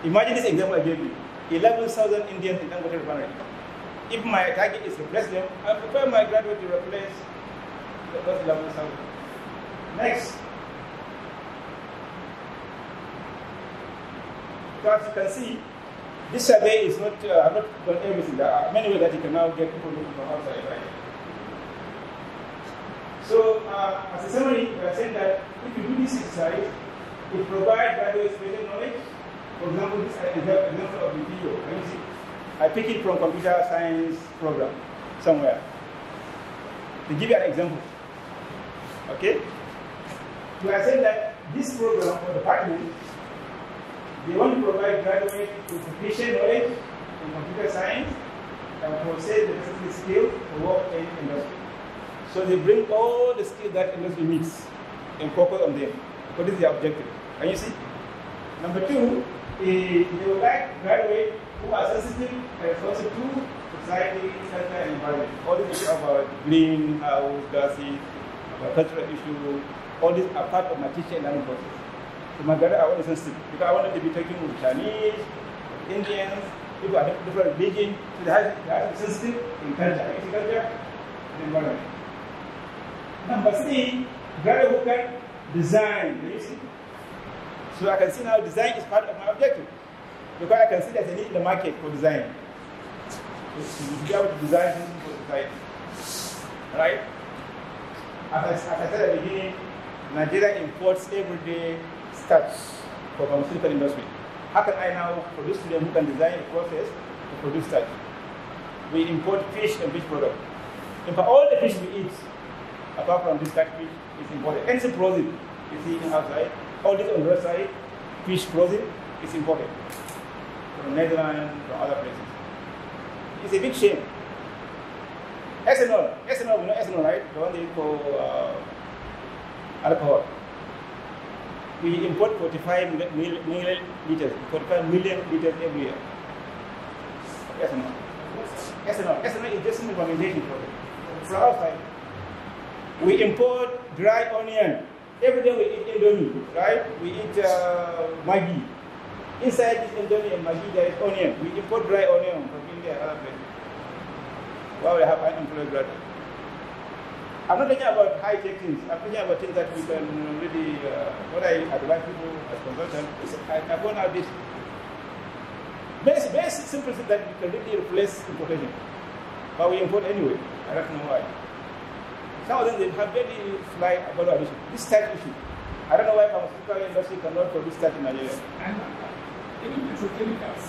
A: Imagine this example I gave you. 11,000 Indians in Dangote refinery. If my target is to replace them, I prepare my graduate to replace those 11,000. Next. So as you can see, this survey is not, I'm not done everything. There are many ways that you can now get people looking from outside, right? So, as a summary, we are saying that if you do this exercise, it provides graduate special knowledge. For example, this is an example of the video. Can you see? I pick it from computer science program somewhere. To give you an example. Okay? We are saying that this program or department, they want to provide graduates with sufficient knowledge in computer science and possess the necessary skill to work in industry. So they bring all the skills that industry needs and focus on them. Because this is the objective. Can you see? Number 2, they would like graduates who are sensitive and responsive to society, culture, and environment. All these issues about greenhouse gases, about cultural issues, all these are part of my teaching and learning process. So my graduates are always sensitive because I wanted to be talking with Chinese, Indians, people are different religion, so they have to be sensitive in culture, and environment. Number 3, graduates who can design. You see? So I can see now design is part of my objective because I can see there's a need in the market for design. So you be able to design something for society. Right? As I said at the beginning, Nigeria imports everyday starch for the pharmaceutical industry. How can I now produce to them who can design a process to produce starch? We import fish and fish products. In fact, all the fish we eat, apart from this catfish, is imported. Anything frozen, you see outside, all this on the other side, fish frozen, is imported from Netherlands, from other places. It's a big shame. Ethanol, we know ethanol, right? The one they use for alcohol. We import 45 million liters every year. Ethanol. Ethanol is just an fermentation product. From outside. We import dry onion. Every day we eat indomie, right? We eat Maggi. Inside this indomie and Maggi there is onion. We import dry onion from India and other places. Well, we have unemployed graduates. I'm not talking about high-tech things. I'm talking about things that we can really, what I advise people as consultants is I found out this. Very simple thing that we can really replace importation. but we import anyway. I don't know why. Some of them they have very slight value addition. This starch issue. I don't know why pharmaceutical industry cannot produce starch in Nigeria.
D: And even petrochemicals,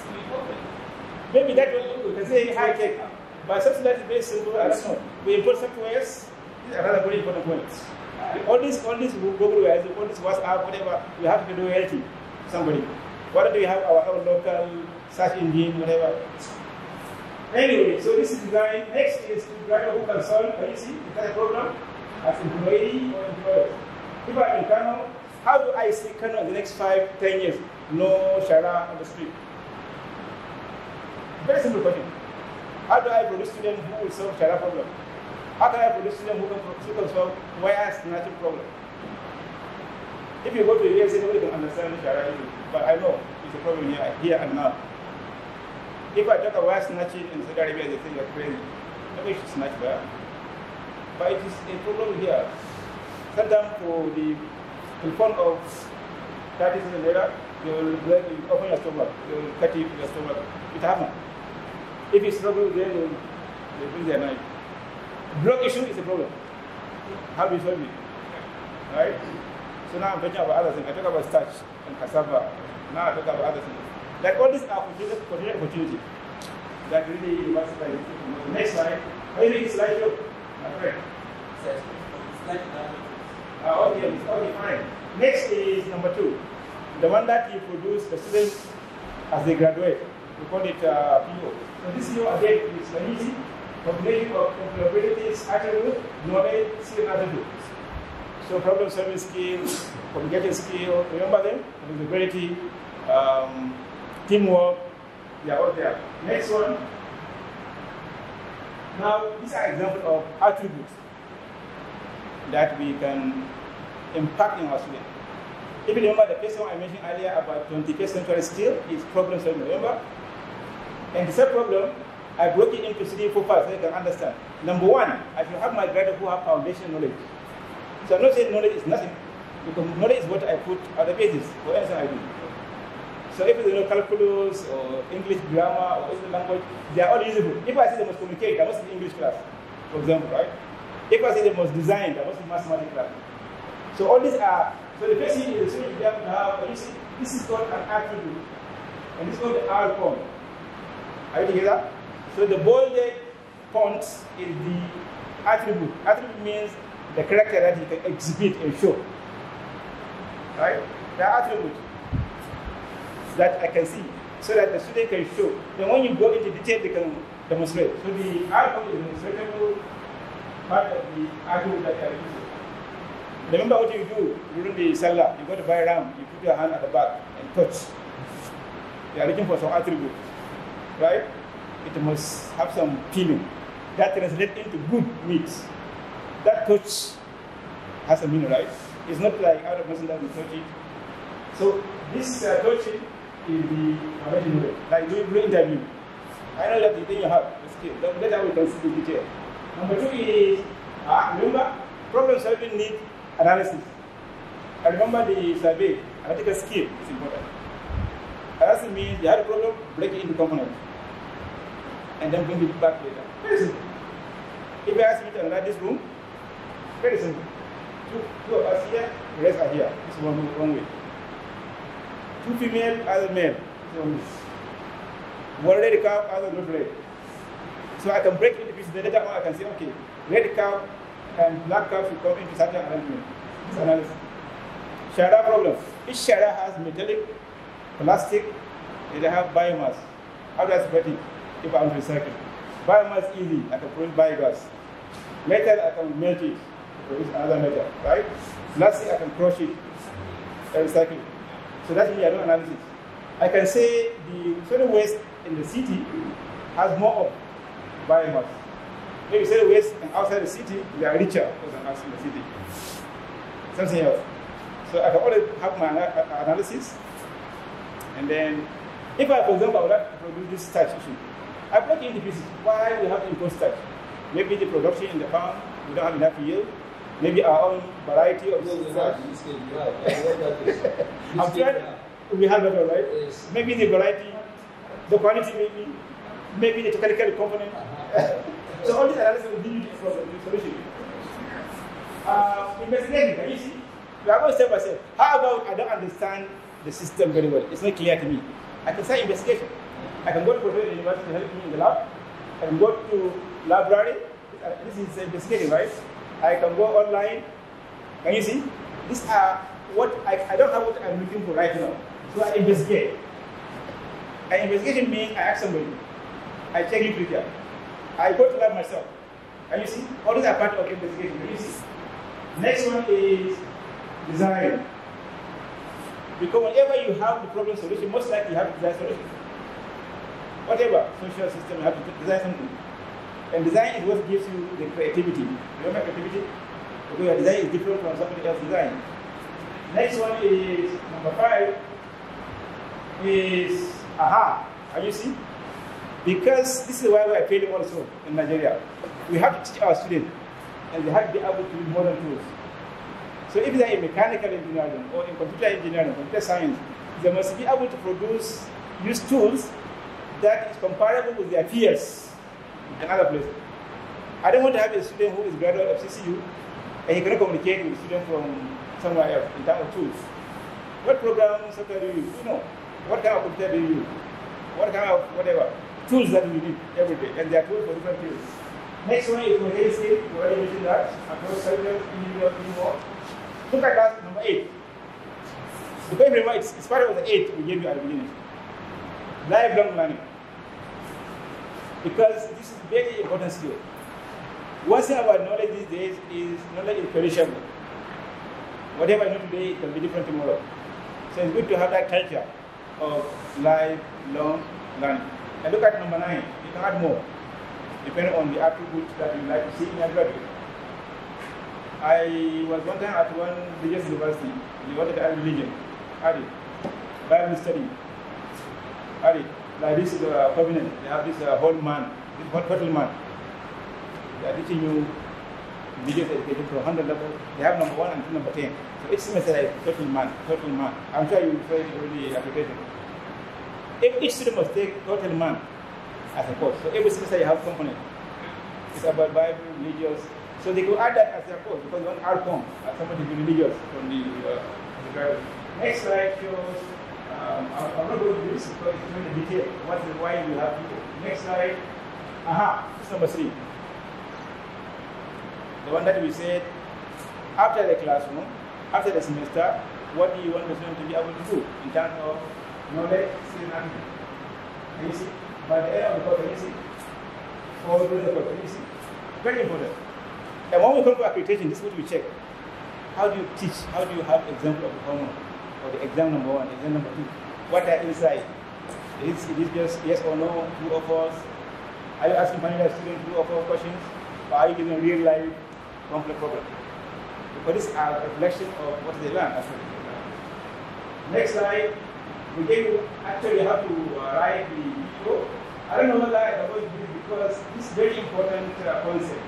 A: maybe that way we can say high tech. But something that is very simple, I don't know. We import softwares. These are another very important points. All these Google, all this WhatsApp, whatever, we have to do royalty to somebody. Why don't we have our own local search engine, whatever? Anyway, so this is design. Next is design who can solve, can you see, the kind of problem as employee or employer. If I'm in Kano, how do I see Kano in the next 5, 10 years? No Shara on the street. Very simple question. How do I produce students who will solve Shara problem? How can I produce students who can solve wire snatching problem? If you go to the USA, nobody can understand Shara issue, but I know it's a problem here and now. If I talk about snatching in Saudi Arabia, they think you're crazy. Nobody should snatch wire. But it is a problem here. Sometimes for the phone of 30,000 naira, they will break, you open your stomach, they will cut you in your stomach. It happens. If you struggle, then they bring their knife. Drug issue is a problem. How do you solve it? Right? So now I'm talking about other things. I talk about starch and cassava. Now I talk about other things. Like all these are potential opportunity that really diversify. Next slide. How you make it slide show? My friend. Okay, fine. Next is number 2. The one that you produce the students as they graduate. We call it PO. So this PO again is very easy. Combination of employability, attribute, knowledge, skill, and attitude. So problem solving skills, communication skill, remember them? Visibility, teamwork, they are all there. Next one. Now, these are examples of attributes that we can impact in our students. If you remember the first one I mentioned earlier about 21st century skill is problem solving, remember? And the third problem, I broke it into 3 or 4 parts so you can understand. Number 1, I should have my graduates who have foundation knowledge. So I'm not saying knowledge is nothing, because knowledge is what I put at the basis for anything I do. So if you know calculus or English grammar or English language, they are all usable. If I say they must communicate, that must be English class, for example, right? If I say they must design, that must be mathematics class. So all these are, so the first thing is you have to have, you see, this is called an attribute, and this is called the R form. Are you together? So the bolded font is the attribute. Attribute means the character that you can exhibit and show. Right? The attribute that I can see, so that the student can show. Then when you go into detail, they can demonstrate. So the R form is the demonstrable part of the attribute that you are using. Remember what you do during the Salah. You go to buy ram, you put your hand at the back and touch. You are looking for some attribute. Right? It must have some feeling. That translates into good meat. That touch has a meaning, right? It's not like out of person that we touch it. So this touching is the foundation way. Like doing interview. I know that you think you have the skill. Later we can see the detail. Number 2 is, remember, problem solving need analysis. I remember the survey, analytical skill is important. Analysis means you have a problem, break it into components, and then bring it back later. Very simple. If I ask you to analyze this room, very simple. Two of us here, the rest are here. This is one way. 2 female, other male. This is one way. One red cow, other not red. So I can break into pieces. The later on I can say, okay, red cow and black cow should come into certain arrangement. This analysis. Shara problem. Each shara has metallic, plastic, and they have biomass. How does it it if I'm recycling? Biomass easy, I can produce biogas. Metal, I can melt it to produce another metal, right? Plastic, I can crush it and recycle it. So that's me, I do analysis. I can say the solid waste in the city has more of biomass. Maybe solid waste outside the city, they are richer than us in the city. Something else. So I can always have my analysis, and then if I, for example, I would like to produce this starch issue, I break it into pieces. Why we have to import starch? Maybe the production in the farm, we don't have enough yield. Maybe our own variety of starch. I'm trying, we have that, right?
B: Yes.
A: Maybe the variety, the quality, maybe the technical component. So all these analysis will lead you to a solution. Investigation, can you see? We are going step by step. How about I don't understand the system very well? It's not clear to me. I can start investigation. I can go to Professor University to help me in the lab. I can go to library. This is investigating, right? I can go online. Can you see? These are what I don't have what I'm looking for right now. So I investigate. An investigation means I ask somebody. I check literature. I go to lab myself. Can you see? All these are part of investigation. Can you see? Next one is design. Because whenever you have the problem solution, most likely you have to design solution. Whatever social system, you have to design something. And design is what gives you the creativity. Remember creativity? Because your design is different from somebody else's design. Next one is, number 5, is aha. Can you see? Because this is why we are failing also in Nigeria. We have to teach our students, and they have to be able to use modern tools. So if they are in mechanical engineering or in computer engineering, computer science, they must be able to use tools that is comparable with their peers in other places. I don't want to have a student who is graduate of CCU and he cannot communicate with a student from somewhere else in terms of tools. What program software do you use? You know. What kind of computer do you use? What kind of whatever tools that we need every day, and there are tools for different fields. Next one is material skill. We already mentioned that. Across cellular, individual, more. Look at that, number 8. Because remember, it's part of the 8 we gave you at the beginning. Lifelong learning. Because this is a very important skill. One thing about knowledge these days is knowledge is perishable. Whatever you know today, it can be different tomorrow. So it's good to have that culture of lifelong learning. And look at number 9. You can add more, depending on the attributes that you like to see in your graduate. I was one time at one religious university. They wanted to add religion. Add it. Bible study. Add it. Like this is a covenant. They have this whole man, this total man. They are teaching you religious education from 100 level. They have number 1 until number 10. So each semester is total man, total man. I'm sure you will find it already application. If each student must take total man as a course. So every semester you have component. It's about Bible, religious. So they could add that as their course because one outcome as somebody to be religious from the graduate. Next slide shows, I'm not going to do this because it's in the detail. What is why you have people. Next slide. Aha, this is number 3. The one that we said, after the classroom, after the semester, what do you want the student to be able to do in terms of knowledge, skill, and attitude? Can you see? By the end of the course, can you see? Or during the course, can you see? Very important. And when we come to accreditation, this is what we check. How do you teach? How do you have example of the homework? Or the exam number 1, exam number 2? What are inside? Is it just yes or no, true or false? Are you asking final students true or false questions? Or are you giving a real life complex problem? Because this is a reflection of what they learn. Next slide. We gave you, actually you have to write the video. I don't know whether I avoid this because this is very important concept.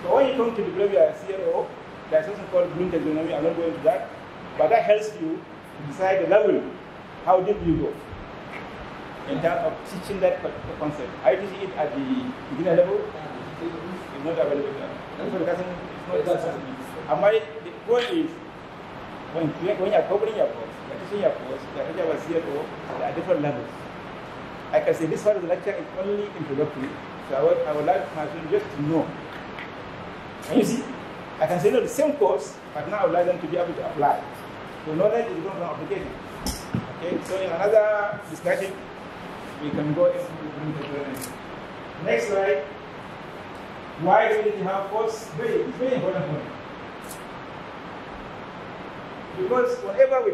A: So when you come to develop your CLO, there's something called Bloom taxonomy. I'm not going into that, but that helps you to decide the level, how deep you go in terms of teaching that concept. Are you teaching it at the beginner level? It's not available now. It's not accessible. The point is, when you're covering your course, you're teaching your course, you're teaching our CLO, there are different levels. I can say this part of the lecture is only introductory, so I would like my students just to know. And you see, I can say no, the same course, but now I would like them to be able to apply. So knowledge is going from application. Okay, so in another discussion, we can go into the learning. Next slide. Why do we need to have course? It's very important point. Because whenever we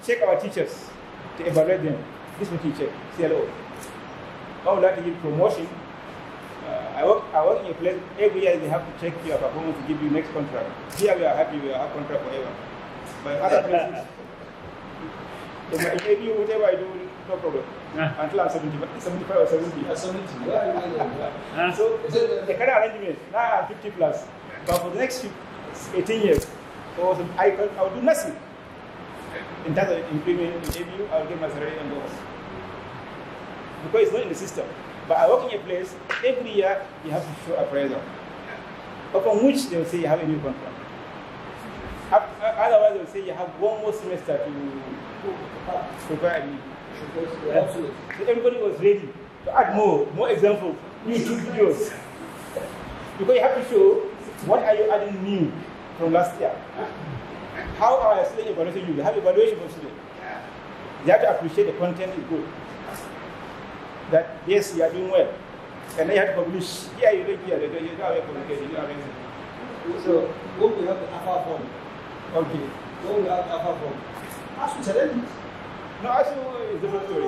A: check our teachers to evaluate them, this is what we check, CLO. I would like to give promotion. I work in a place, every year they have to check your performance to give you next contract. Here we are happy, we have contract forever. But in other places, they might give you whatever I do, no problem. Until I'm 75 or 70. 70. So the kind of arrangement, now I'm 50 plus. But for the next 18 years, I'll do nothing. In terms of improving in ABU, I'll get my salary and bonus. Because it's not in the system. But I work in a place, every year you have to show appraisal, upon which they will say you have a new contract. Otherwise, they will say you have one more semester to prepare a new. Absolutely. So everybody was ready to add more examples, YouTube videos. Because you have to show what are you adding new from last year. How are students evaluating you? They have evaluation for students. They have to appreciate the content is good. That yes, you are doing well. And then you have to publish. Here you don't hear, you don't have a communication, you don't have anything. So
B: when we have the alpha form.
A: Okay.
B: When we have the alpha form. As we challenge it.
A: No, actually it's a different story.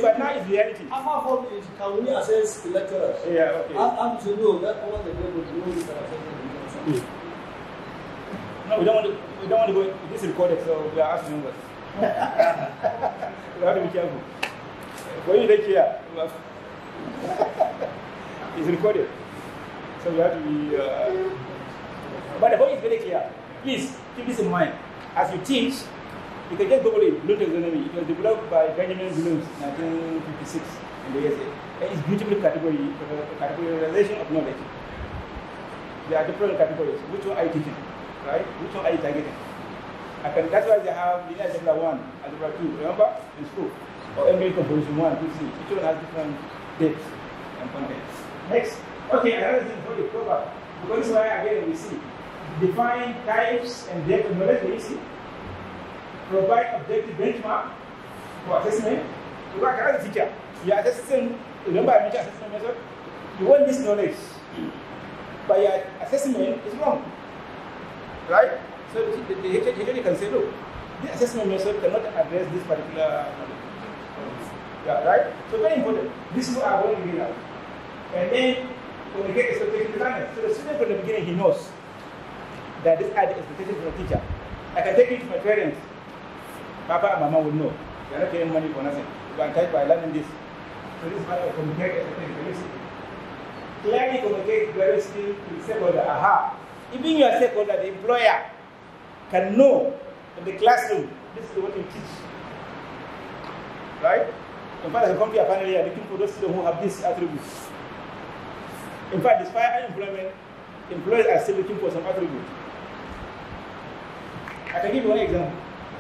A: But now it's reality.
B: Alpha form is can we assess the lecturers?
A: Yeah, okay.
B: And to know that all the people know we can assess them.
A: No, we don't want to go. This is recorded, so we are asking numbers. You have to be careful. When you take care, it's recorded, so you have to be. But the point is very clear. Please keep this in mind. As you teach, you can just Google it. Bloom taxonomy. It was developed by Benjamin Bloom, 1956, in the USA. And it's beautiful categorization of knowledge. There are different categories. Which one are you teaching? Right? Which one are you targeting? That's why they have linear algebra 1, algebra 2, remember? In school. Or embryo composition 1, 2, 3. Each one has different depths and contents. Next. Okay, another thing for the proper. Because this is why again we see. Define types and depth of knowledge, we see. Provide objective benchmark for assessment. You work as a teacher. You are assessing, remember I mentioned assessment method? You want this knowledge. But your assessment is wrong. Right? So the HOD can say, look, this assessment method cannot address this particular knowledge. Yeah, right? So very important. This is what I want to get out. And then communicate expectation to learners. So the student from the beginning, he knows that this are the expectations from the teacher. I can take it to my parents. Papa and Mama will know. They are not getting money for nothing. You can type by learning this. So this is how I communicate expectations. Clearly communicate very still to the stakeholder. Aha. Even your stakeholder, the employer, can know in the classroom, this is what you teach. Right? In fact, as a company, apparently, are looking for those students who have these attributes. In fact, despite unemployment, employers are still looking for some attributes. I can give you one example.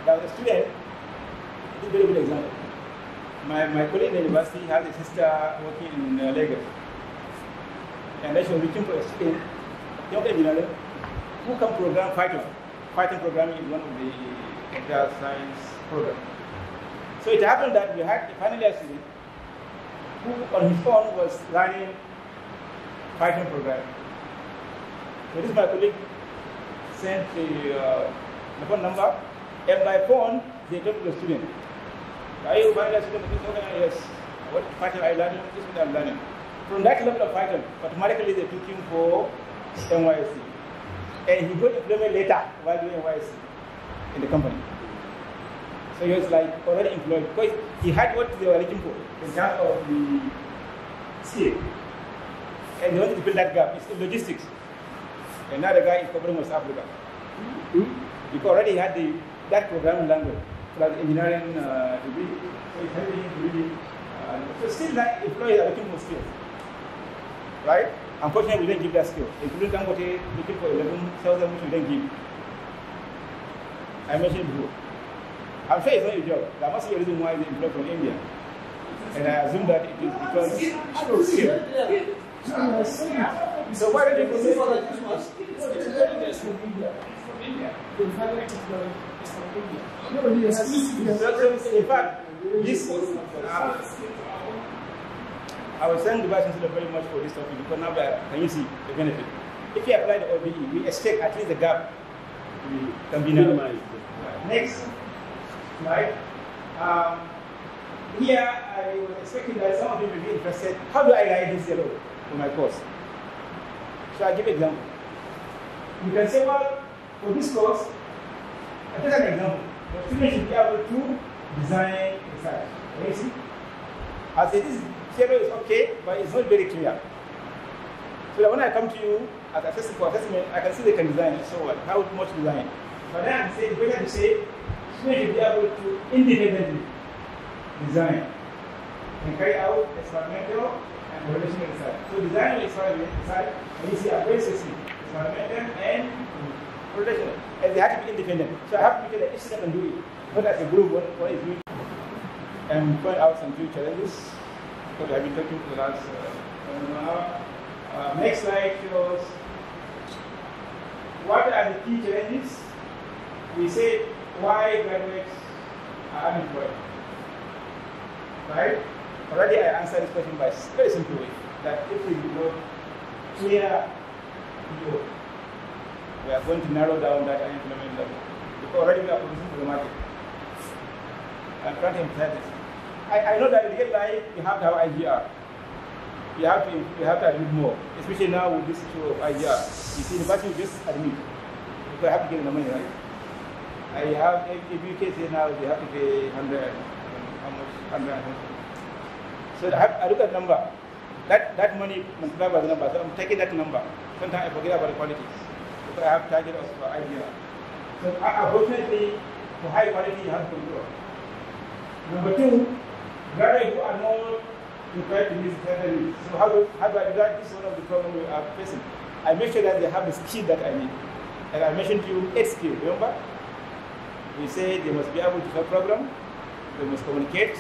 A: There was a student, this is a very good example. My colleague in the university has a sister working in Lagos. And then she was looking for a student, young engineer, who can program Python. Python programming is one of the computer science programs. So it happened that we had a final year student who on his own was learning Python programming. So this my colleague sent the phone number, and by phone they talked to the student. Are you final year student? Yes. What Python are you learning? This is what I'm learning. From that level of Python, automatically they took him for NYSC. And he got employment later while doing NYSC in the company. So he was like already employed because he had what they were looking for in terms of the skill. And they wanted to fill that gap. It's in logistics. And now the guy is covering West Africa. Because already he had that programming language, plus engineering degree. So he's helping him to really. So still that employees are looking for skills. Right? Unfortunately, we didn't give that skill. Including Dangote looking for 11,000, which we didn't give. I mentioned before. I'm sure it's not your job. There must be a reason why they employ from India. And I assume that it is because skill. So why don't you say for that much? It's from India. The final technology is from India. So in fact, this I was saying the Vice Chancellor very much for this topic because now can you see the benefit? If you apply the OBE, we expect at least the gap can be minimized. Next slide. Here I was expecting that some of you may be interested. How do I write this yellow for my course? So I give an example. You can say, well, for this course, I take an example. The student should be able to design research. Can you see? I say this yellow is okay, but it's not very clear. So that when I come to you as assessment for assessment, I can see they can design it. So what? How much design? But then it's better to say students should be able to independently design can carry out experimental and relational research. So design and experiment research, and you see appreciation, experimental and relational. And they have to be independent. So I have to make sure that each student can do it. Not as a group, one is doing it. And point out some few challenges, because I've been talking to the last next slide shows what are the key challenges. We say why graduates are unemployed. Right? Already I answered this question by very simple way, that if we develop clear PO, we are going to narrow down that unemployment level. Because already we are producing for the market. I'm trying to emphasize this. I know that in real life you have to have IGR. You have to admit more, especially now with this issue of IGR. You see, the person you just admit, because I have to get the money, right? I have, if you can say now, they have to pay 100, how much? 100. So I look at the number. That money multiplied by the number. So I'm taking that number. Sometimes I forget about the quality, because I have target of IGR. So unfortunately, for high quality, you have to control. Number two, graduates who are not prepared to meet the needs. So how do I do that? This is one of the problems we are facing. I make sure that they have the skill that I need. And I mentioned to you 8 skills, remember? We say they must be able to solve problems, they must communicate,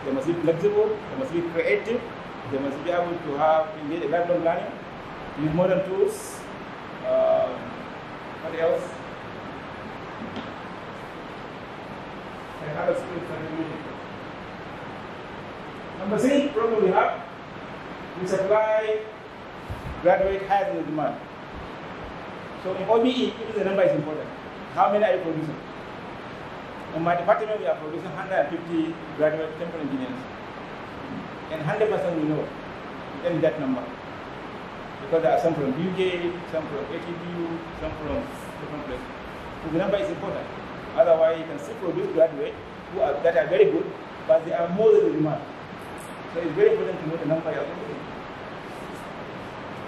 A: they must be flexible, they must be creative, they must be able to have engage in lifelong learning, use modern tools. What else? And other skills that we need. Number 3 problem we have, we supply graduate higher than the demand. So in OBE, even the number is important. How many are you producing? In my department, we are producing 150 graduate chemical engineers. And 100% we know, then that number. Because there are some from UK, some from ATBU, some from different places. So the number is important. Otherwise, you can still produce graduates that are very good, but they are more than the demand. So it's very important to know the number you are producing.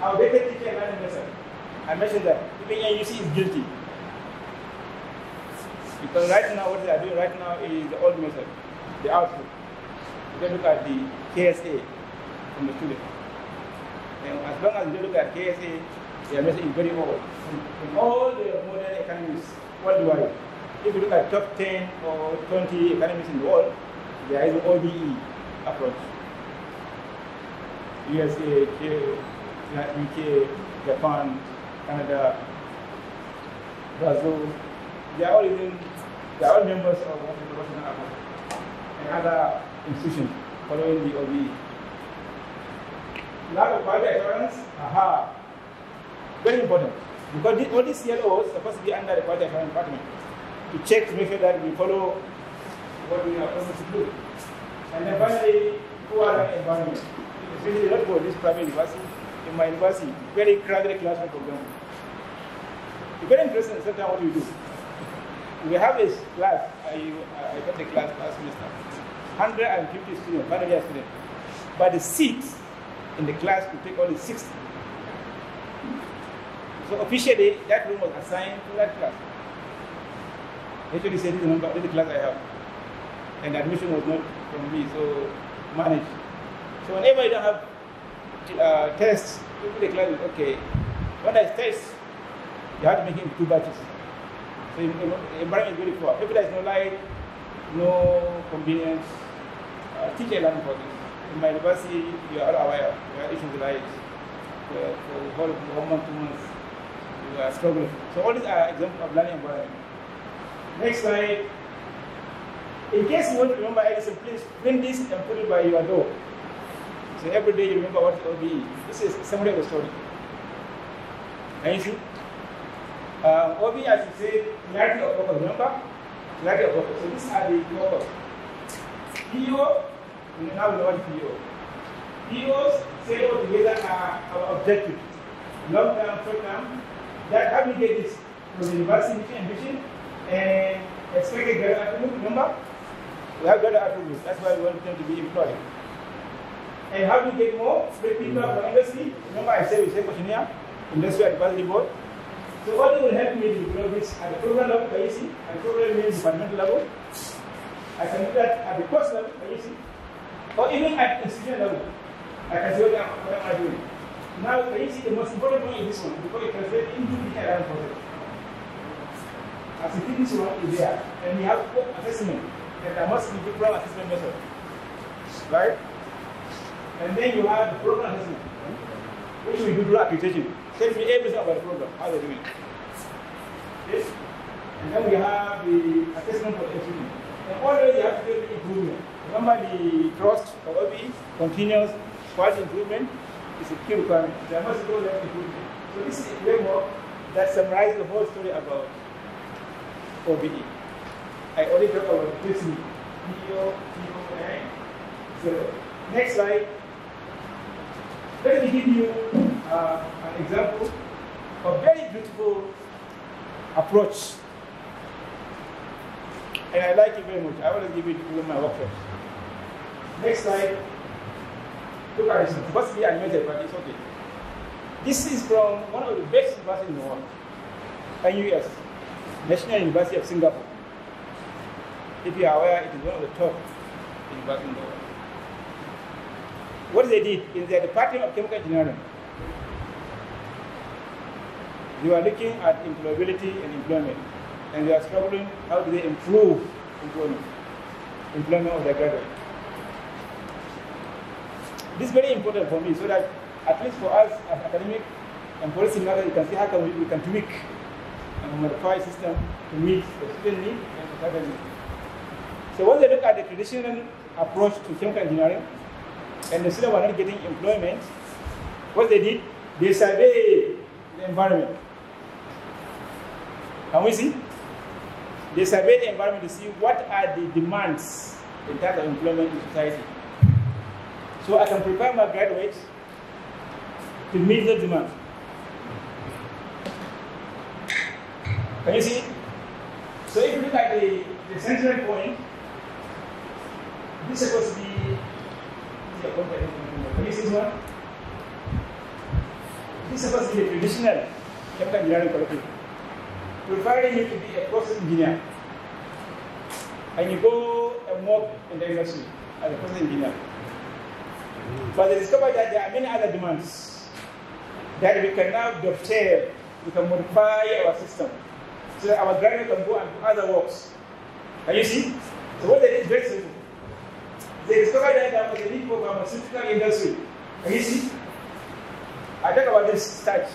A: Our data teacher and learning method. I mentioned that even NUC is guilty. Because right now, what they are doing right now is the old method, the output. You can look at the KSA from the student. And as long as you look at KSA, their method is very old. In all the modern economies worldwide, if you look at top 10 or 20 economies in the world, there is an OBE approach. USA, UK, Japan, Canada, Brazil, they are all members of the International Approach and other institutions following the OBE. Lack of quality assurance, very important. Because all these CLOs are supposed to be under the quality assurance department to check to make sure that we follow what we are supposed to do. And then finally, poor learning environment. Especially not for this private university. In my university, very crowded classroom program. It's very interesting sometimes what we do. We have this class, I got the class last semester, 150 students, final year students. But the seats in the class could take only 60. So officially, that room was assigned to that class. Actually said this is the class I have. And admission was not from me, so managed. So whenever you don't have tests, you put the class, okay. When I test, you have to make it in 2 batches. So the environment is very poor. If there is no light, no convenience, teacher learning for this. In my university, you are aware, we are issuing the lights. For the whole 1 month, 2 months, we are struggling. So all these are examples of learning environment. Next slide. In case you want to remember Edison, please print this and put it by your door. So every day you remember what OBE. This is summary of the story. Can you see? OBE, as you say, clarity of focus. Remember? Clarity of focus. So these are the focus. PO, now we know what PO. POs say all together are our objective. Long term, short term. That how we get this from the university ambition and expected graduate attribute. Remember? We have graduate attributes. That's why we want them to be employed. And how do you get more? With people from industry. Remember I said we say questionnaire, industry advisory board. So what will help me to develop this at the program level, at the program level, departmental level. I can do that at the course level, Or even at institution level, I can say what am I doing. Now, can you see the most important point is this one, because it translates into the learning process. As you think this one is there, and we have assessment, and there must be different assessment method, right? And then you have the program assessment, which we do through application. Tell me everything about the program, how they're doing it. Yes? And then we have the assessment for the student. And always you have to do the improvement. Remember the trust for OBE, continuous quality improvement is a key requirement. There must be level improvement. So this is a framework that summarizes the whole story about OBE. I already talked about this PO, So next slide. Let me give you an example of very beautiful approach. And I like it very much. I always give it to my workshops. Next slide. Look at this. It's supposed to be animated, but it's okay. This is from one of the best universities in the world, NUS, National University of Singapore. If you are aware, it is one of the top universities in the world. What they did in their Department of Chemical Engineering, they were looking at employability and employment, and they are struggling how do they improve employment of their graduates. This is very important for me, so that at least for us as academic and policy matters, you can see how we can tweak and modify the system to meet the student need and the faculty need. So when they look at the traditional approach to chemical engineering, and the students were not getting employment, what they did, they surveyed the environment. Can we see? They surveyed the environment to see what are the demands in terms of employment in society. So I can prepare my graduates to meet the demand. Can you see? So if you look at the central point, this is supposed to be can you see this one? This is supposed to be a traditional chemical engineering curriculum, preparing you to be a process engineer. And you go and work in the industry as a process engineer. But they discovered that there are many other demands that we can now dovetail, we can modify our system so that our graduates can go and do other works. Can you see? So what they did is very simple. They discovered that there was a need for pharmaceutical industry. Can you see? I talk about this starch.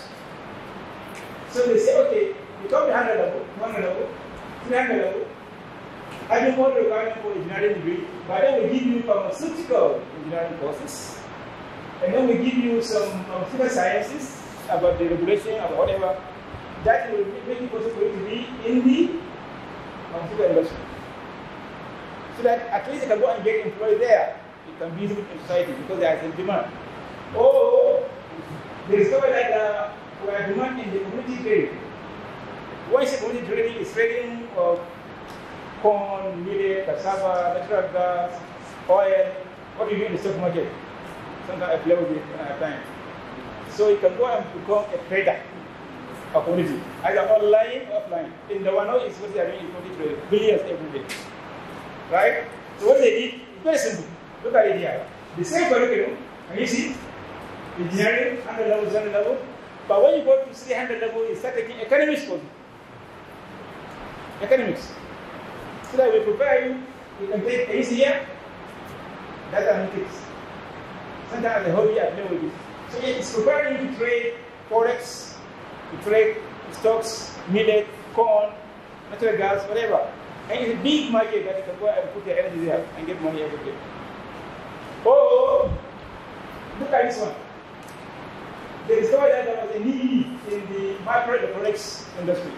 A: So they say, okay, you come to 100 level, 100 level, 300 level, having more requirement for engineering degree, but then we give you pharmaceutical engineering courses, and then we give you some pharmaceutical sciences about the regulation, about whatever, that will make it possible for you to be in the pharmaceutical industry. So that at least you can go and get employed there. You can be visible in society because there is a demand. Or they discover that we are demand in the community trading. What is community trading? Is trading of corn, millet, cassava, natural gas, oil. What do you do in the stock market? Sometimes I play with it when I have time. So you can go and become a trader of commodity, either online or offline. In the one who is what they are doing in commodity trade, billions every day. Right? So what they did is very simple. Look at it here. The same curriculum, and you see, engineering, 100 level, 100 level. But when you go to 300 level, you start taking economics courses. Economics. So that we prepare you, you can take ACM, data analytics. Sometimes as a hobby, I play with it. So it's preparing you to trade forex, to trade stocks, millet, corn, natural gas, whatever. And it's a big market that you can go and put your energy there and get money every day. Oh, look at this one. They discovered that there was a need in the microelectronics industry.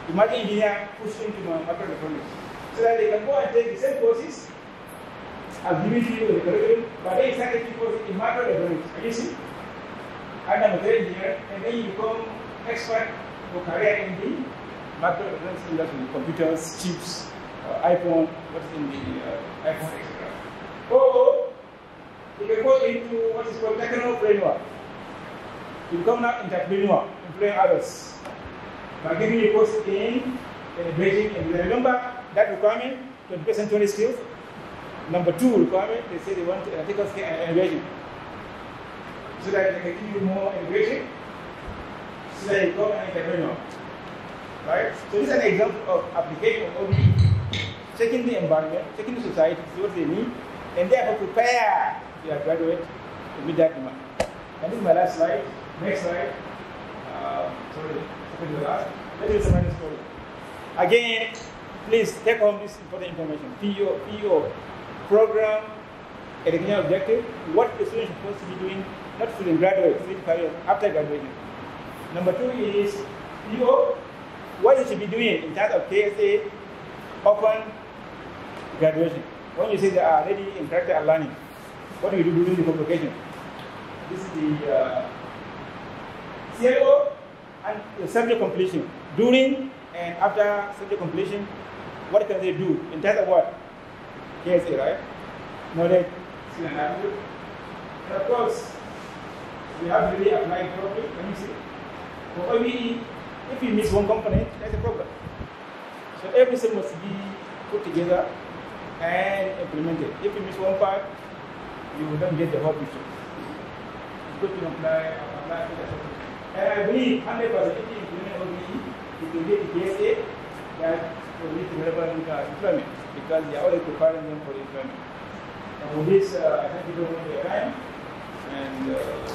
A: The market engineer pushed into microelectronics so that they can go and take the same courses as given to you in the curriculum, but they started taking courses in microelectronics. Can you see? I'm a material engineer, and then you become expert or career in the microelectronics industry, computers, chips, iPhone, what's in the iPhone, etc. Or you can go into what is called technopreneur. You become now entrepreneur, employing others. By giving you a course in Beijing, and remember that requirement, 20% 20 skills. Number 2 requirement, they say they want ethical skill and innovation. So that they can give you more innovation, so that you become an entrepreneur. Right? So this is an example of application of OBE. Checking the environment, checking the society, see what they need, and therefore prepare your graduate to meet that demand. And this is my last slide. Next slide. Sorry, second to last. Let me summarize the story. Again, please take home this important information. PO, program, educational objective, what the student is supposed to be doing, not student graduate, student career after graduation. Number 2 is PO, what you should be doing in terms of KSA, open graduation. When you say they are already in character and learning, what do you do during the convocation? This is the CLO and the subject completion. During and after subject completion, what can they do in terms of what? KSA, right? Knowledge, skill and attitude. And of course, we have really applied properly. Let me see. For OBE, if you miss one component, that's a problem. So everything must be put together and implemented. If you miss one part, you will not get the whole picture. It's good to apply to that. And I believe 100% if you implement OBE, you can get the KSA that will lead to relevant employment because they are already preparing them for employment. And with this, I thank you very much for your time. And thank you very much.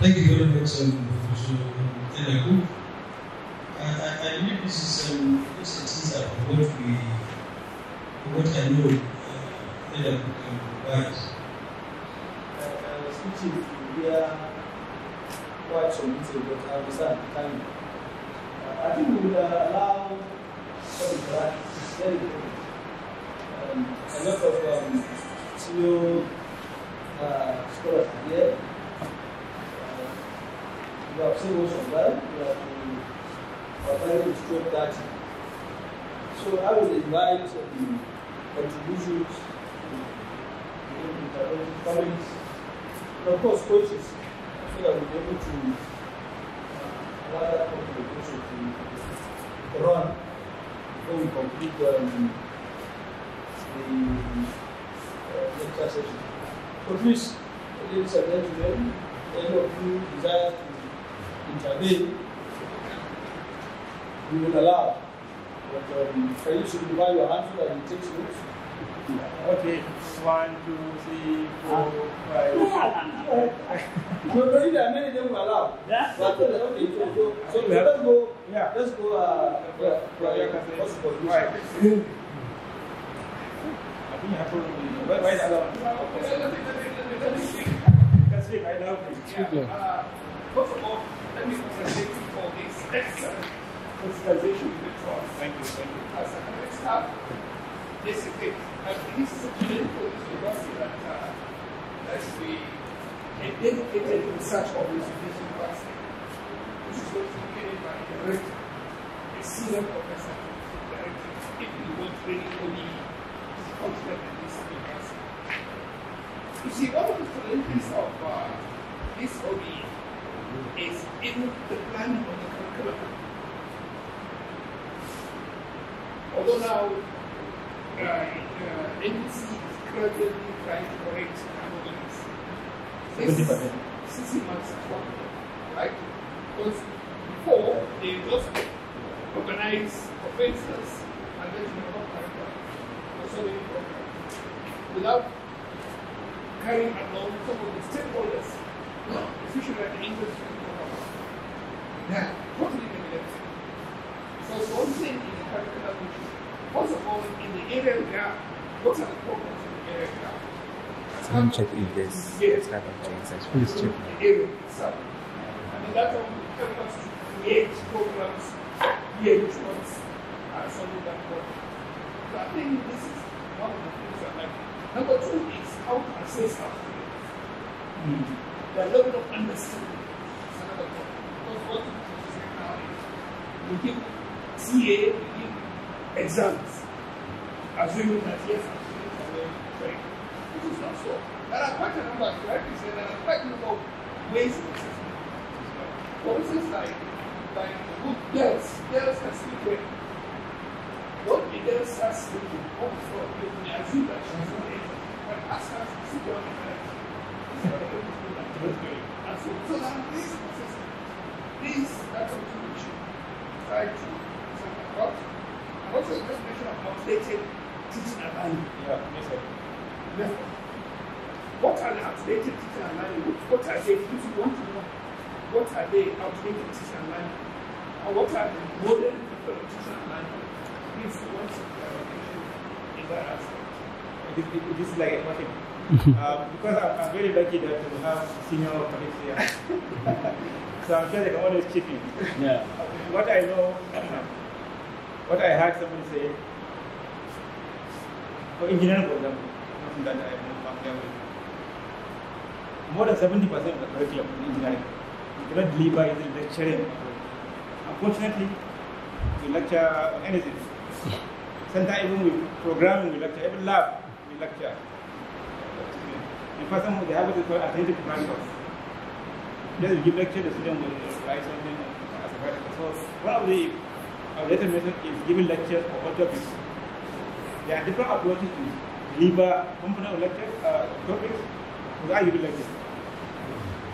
E: Thank you very much, Professor El-Yakubu. I believe this is a teaser of what I know El-Yakubu can provide.
B: I was teaching to hear quite some detail, but I understand the time. I think we will allow some interaction. It's very important. A lot of senior scholars are here. We have seen most of them. We have trying to stroke that. So I would invite the contributions, comments, and of course coaches, so that we'll be able to allow that contribution to run before we complete the lecture session. So please, ladies and gentlemen, any of you desire to intervene, we will allow. But can you simplify your hand so that it takes notes?
A: Okay, 1, 2, 3, 4, 5.
B: No, there are many them will allow.
C: Yeah.
B: But okay, so let's go. Yeah. Let's go.
A: Right. I think you have to. Why is that allowed? You can speak. I know.
D: First of all, let me congratulate you for this excellent consultation with the Prof.
A: Thank you.
D: As a next step, this is it. This is a clinical university that we a dedicated research organization university, which is going to be headed by a director, a senior professor, director, if we want really only functional in this university. You see, one of the challenges of this OBE is in the planning of the curriculum. Although now NBC is gradually trying to correct anomalies. This 60 months at one, right? Because before they just organize offenses and then you know curriculum for so many programs without carrying along some of the stakeholders, especially at the industry. Yeah, totally neglected. So it's one thing in the curriculum which is, first of all, in the area gap, what are the programs in the area gap?
F: Someone check if there's type of change. Please check.
D: The area itself. And then that one will help us to create programs here which ones solving that problem. So I think this is one of the things I like. Number 2 is how to assess our students. The level of understanding is another problem. Because what we say now is we give CA, we give exams, assuming that yes, our students are well trained, which is not so. There are quite a number, correctly said, there are quite a number of ways of assessment. For instance, like good girls can sleep well. What the girl starts sleeping, also, you may assume that she's not able. But ask her to sit down and relax. And so now this assessment, this that something we should try to sort about. And also the definition of outdated teaching and learning. Yeah. What are the outdated teaching and learning? What are they? If you want to know, what are they outdated teaching and learning? And what are the modern people of teaching and learning? Please want some clarification in that aspect.
A: This is like a question. Because I'm very lucky that we have senior colleagues here. So I'm sure they can always chip in.
C: Yeah.
A: What I know, what I heard somebody say, for engineering, for example, something that I am familiar with, more than 70% of the curriculum in engineering, you cannot deliver in the lecturing. Unfortunately, we lecture on anything. Sometimes even with programming, we lecture, every lab, we lecture. In fact, some of the habits are attentive practicals. Just give lecture, the student will write something as a practical. So one of the later methods is giving lectures for all topics. There are different approaches to deliver component of lecture topics without giving lectures.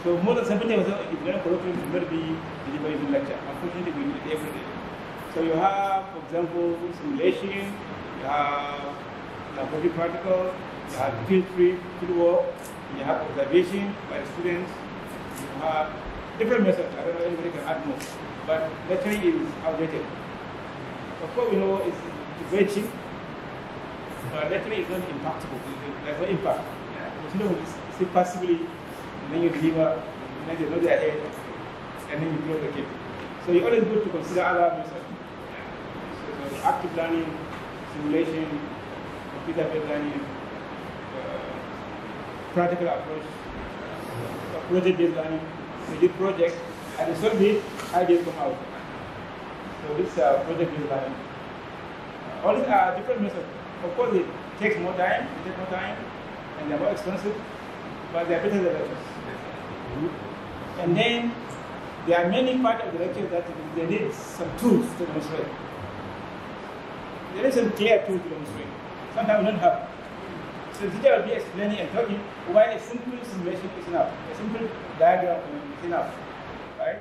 A: So more than 70% is very curriculum will not be delivered in lecture. Unfortunately, we need it every day. So you have, for example, simulation, you have laboratory practical, you have field work, you have observation by the students, you have different methods. I don't know if anybody can add more, but lecturing is outdated. Of course, we know it's very cheap, but lecturing is not impactable. There's no impact. The student will sit passively, and then you deliver, and then they know their head, and then you close the game. So it's always good to consider other methods. So active learning, simulation, computer-based learning, practical approach, project-based learning. We do projects, and the solve it, ideas come out. So this project-based learning. All these are different methods. Of course, it takes more time, and they're more expensive, but they're better than lectures. And then there are many parts of the lecture that they need some tools to demonstrate. There is some clear tools to demonstrate. Sometimes we don't have. So the teacher will be explaining and talking why a simple simulation is enough. A simple diagram is enough. Right?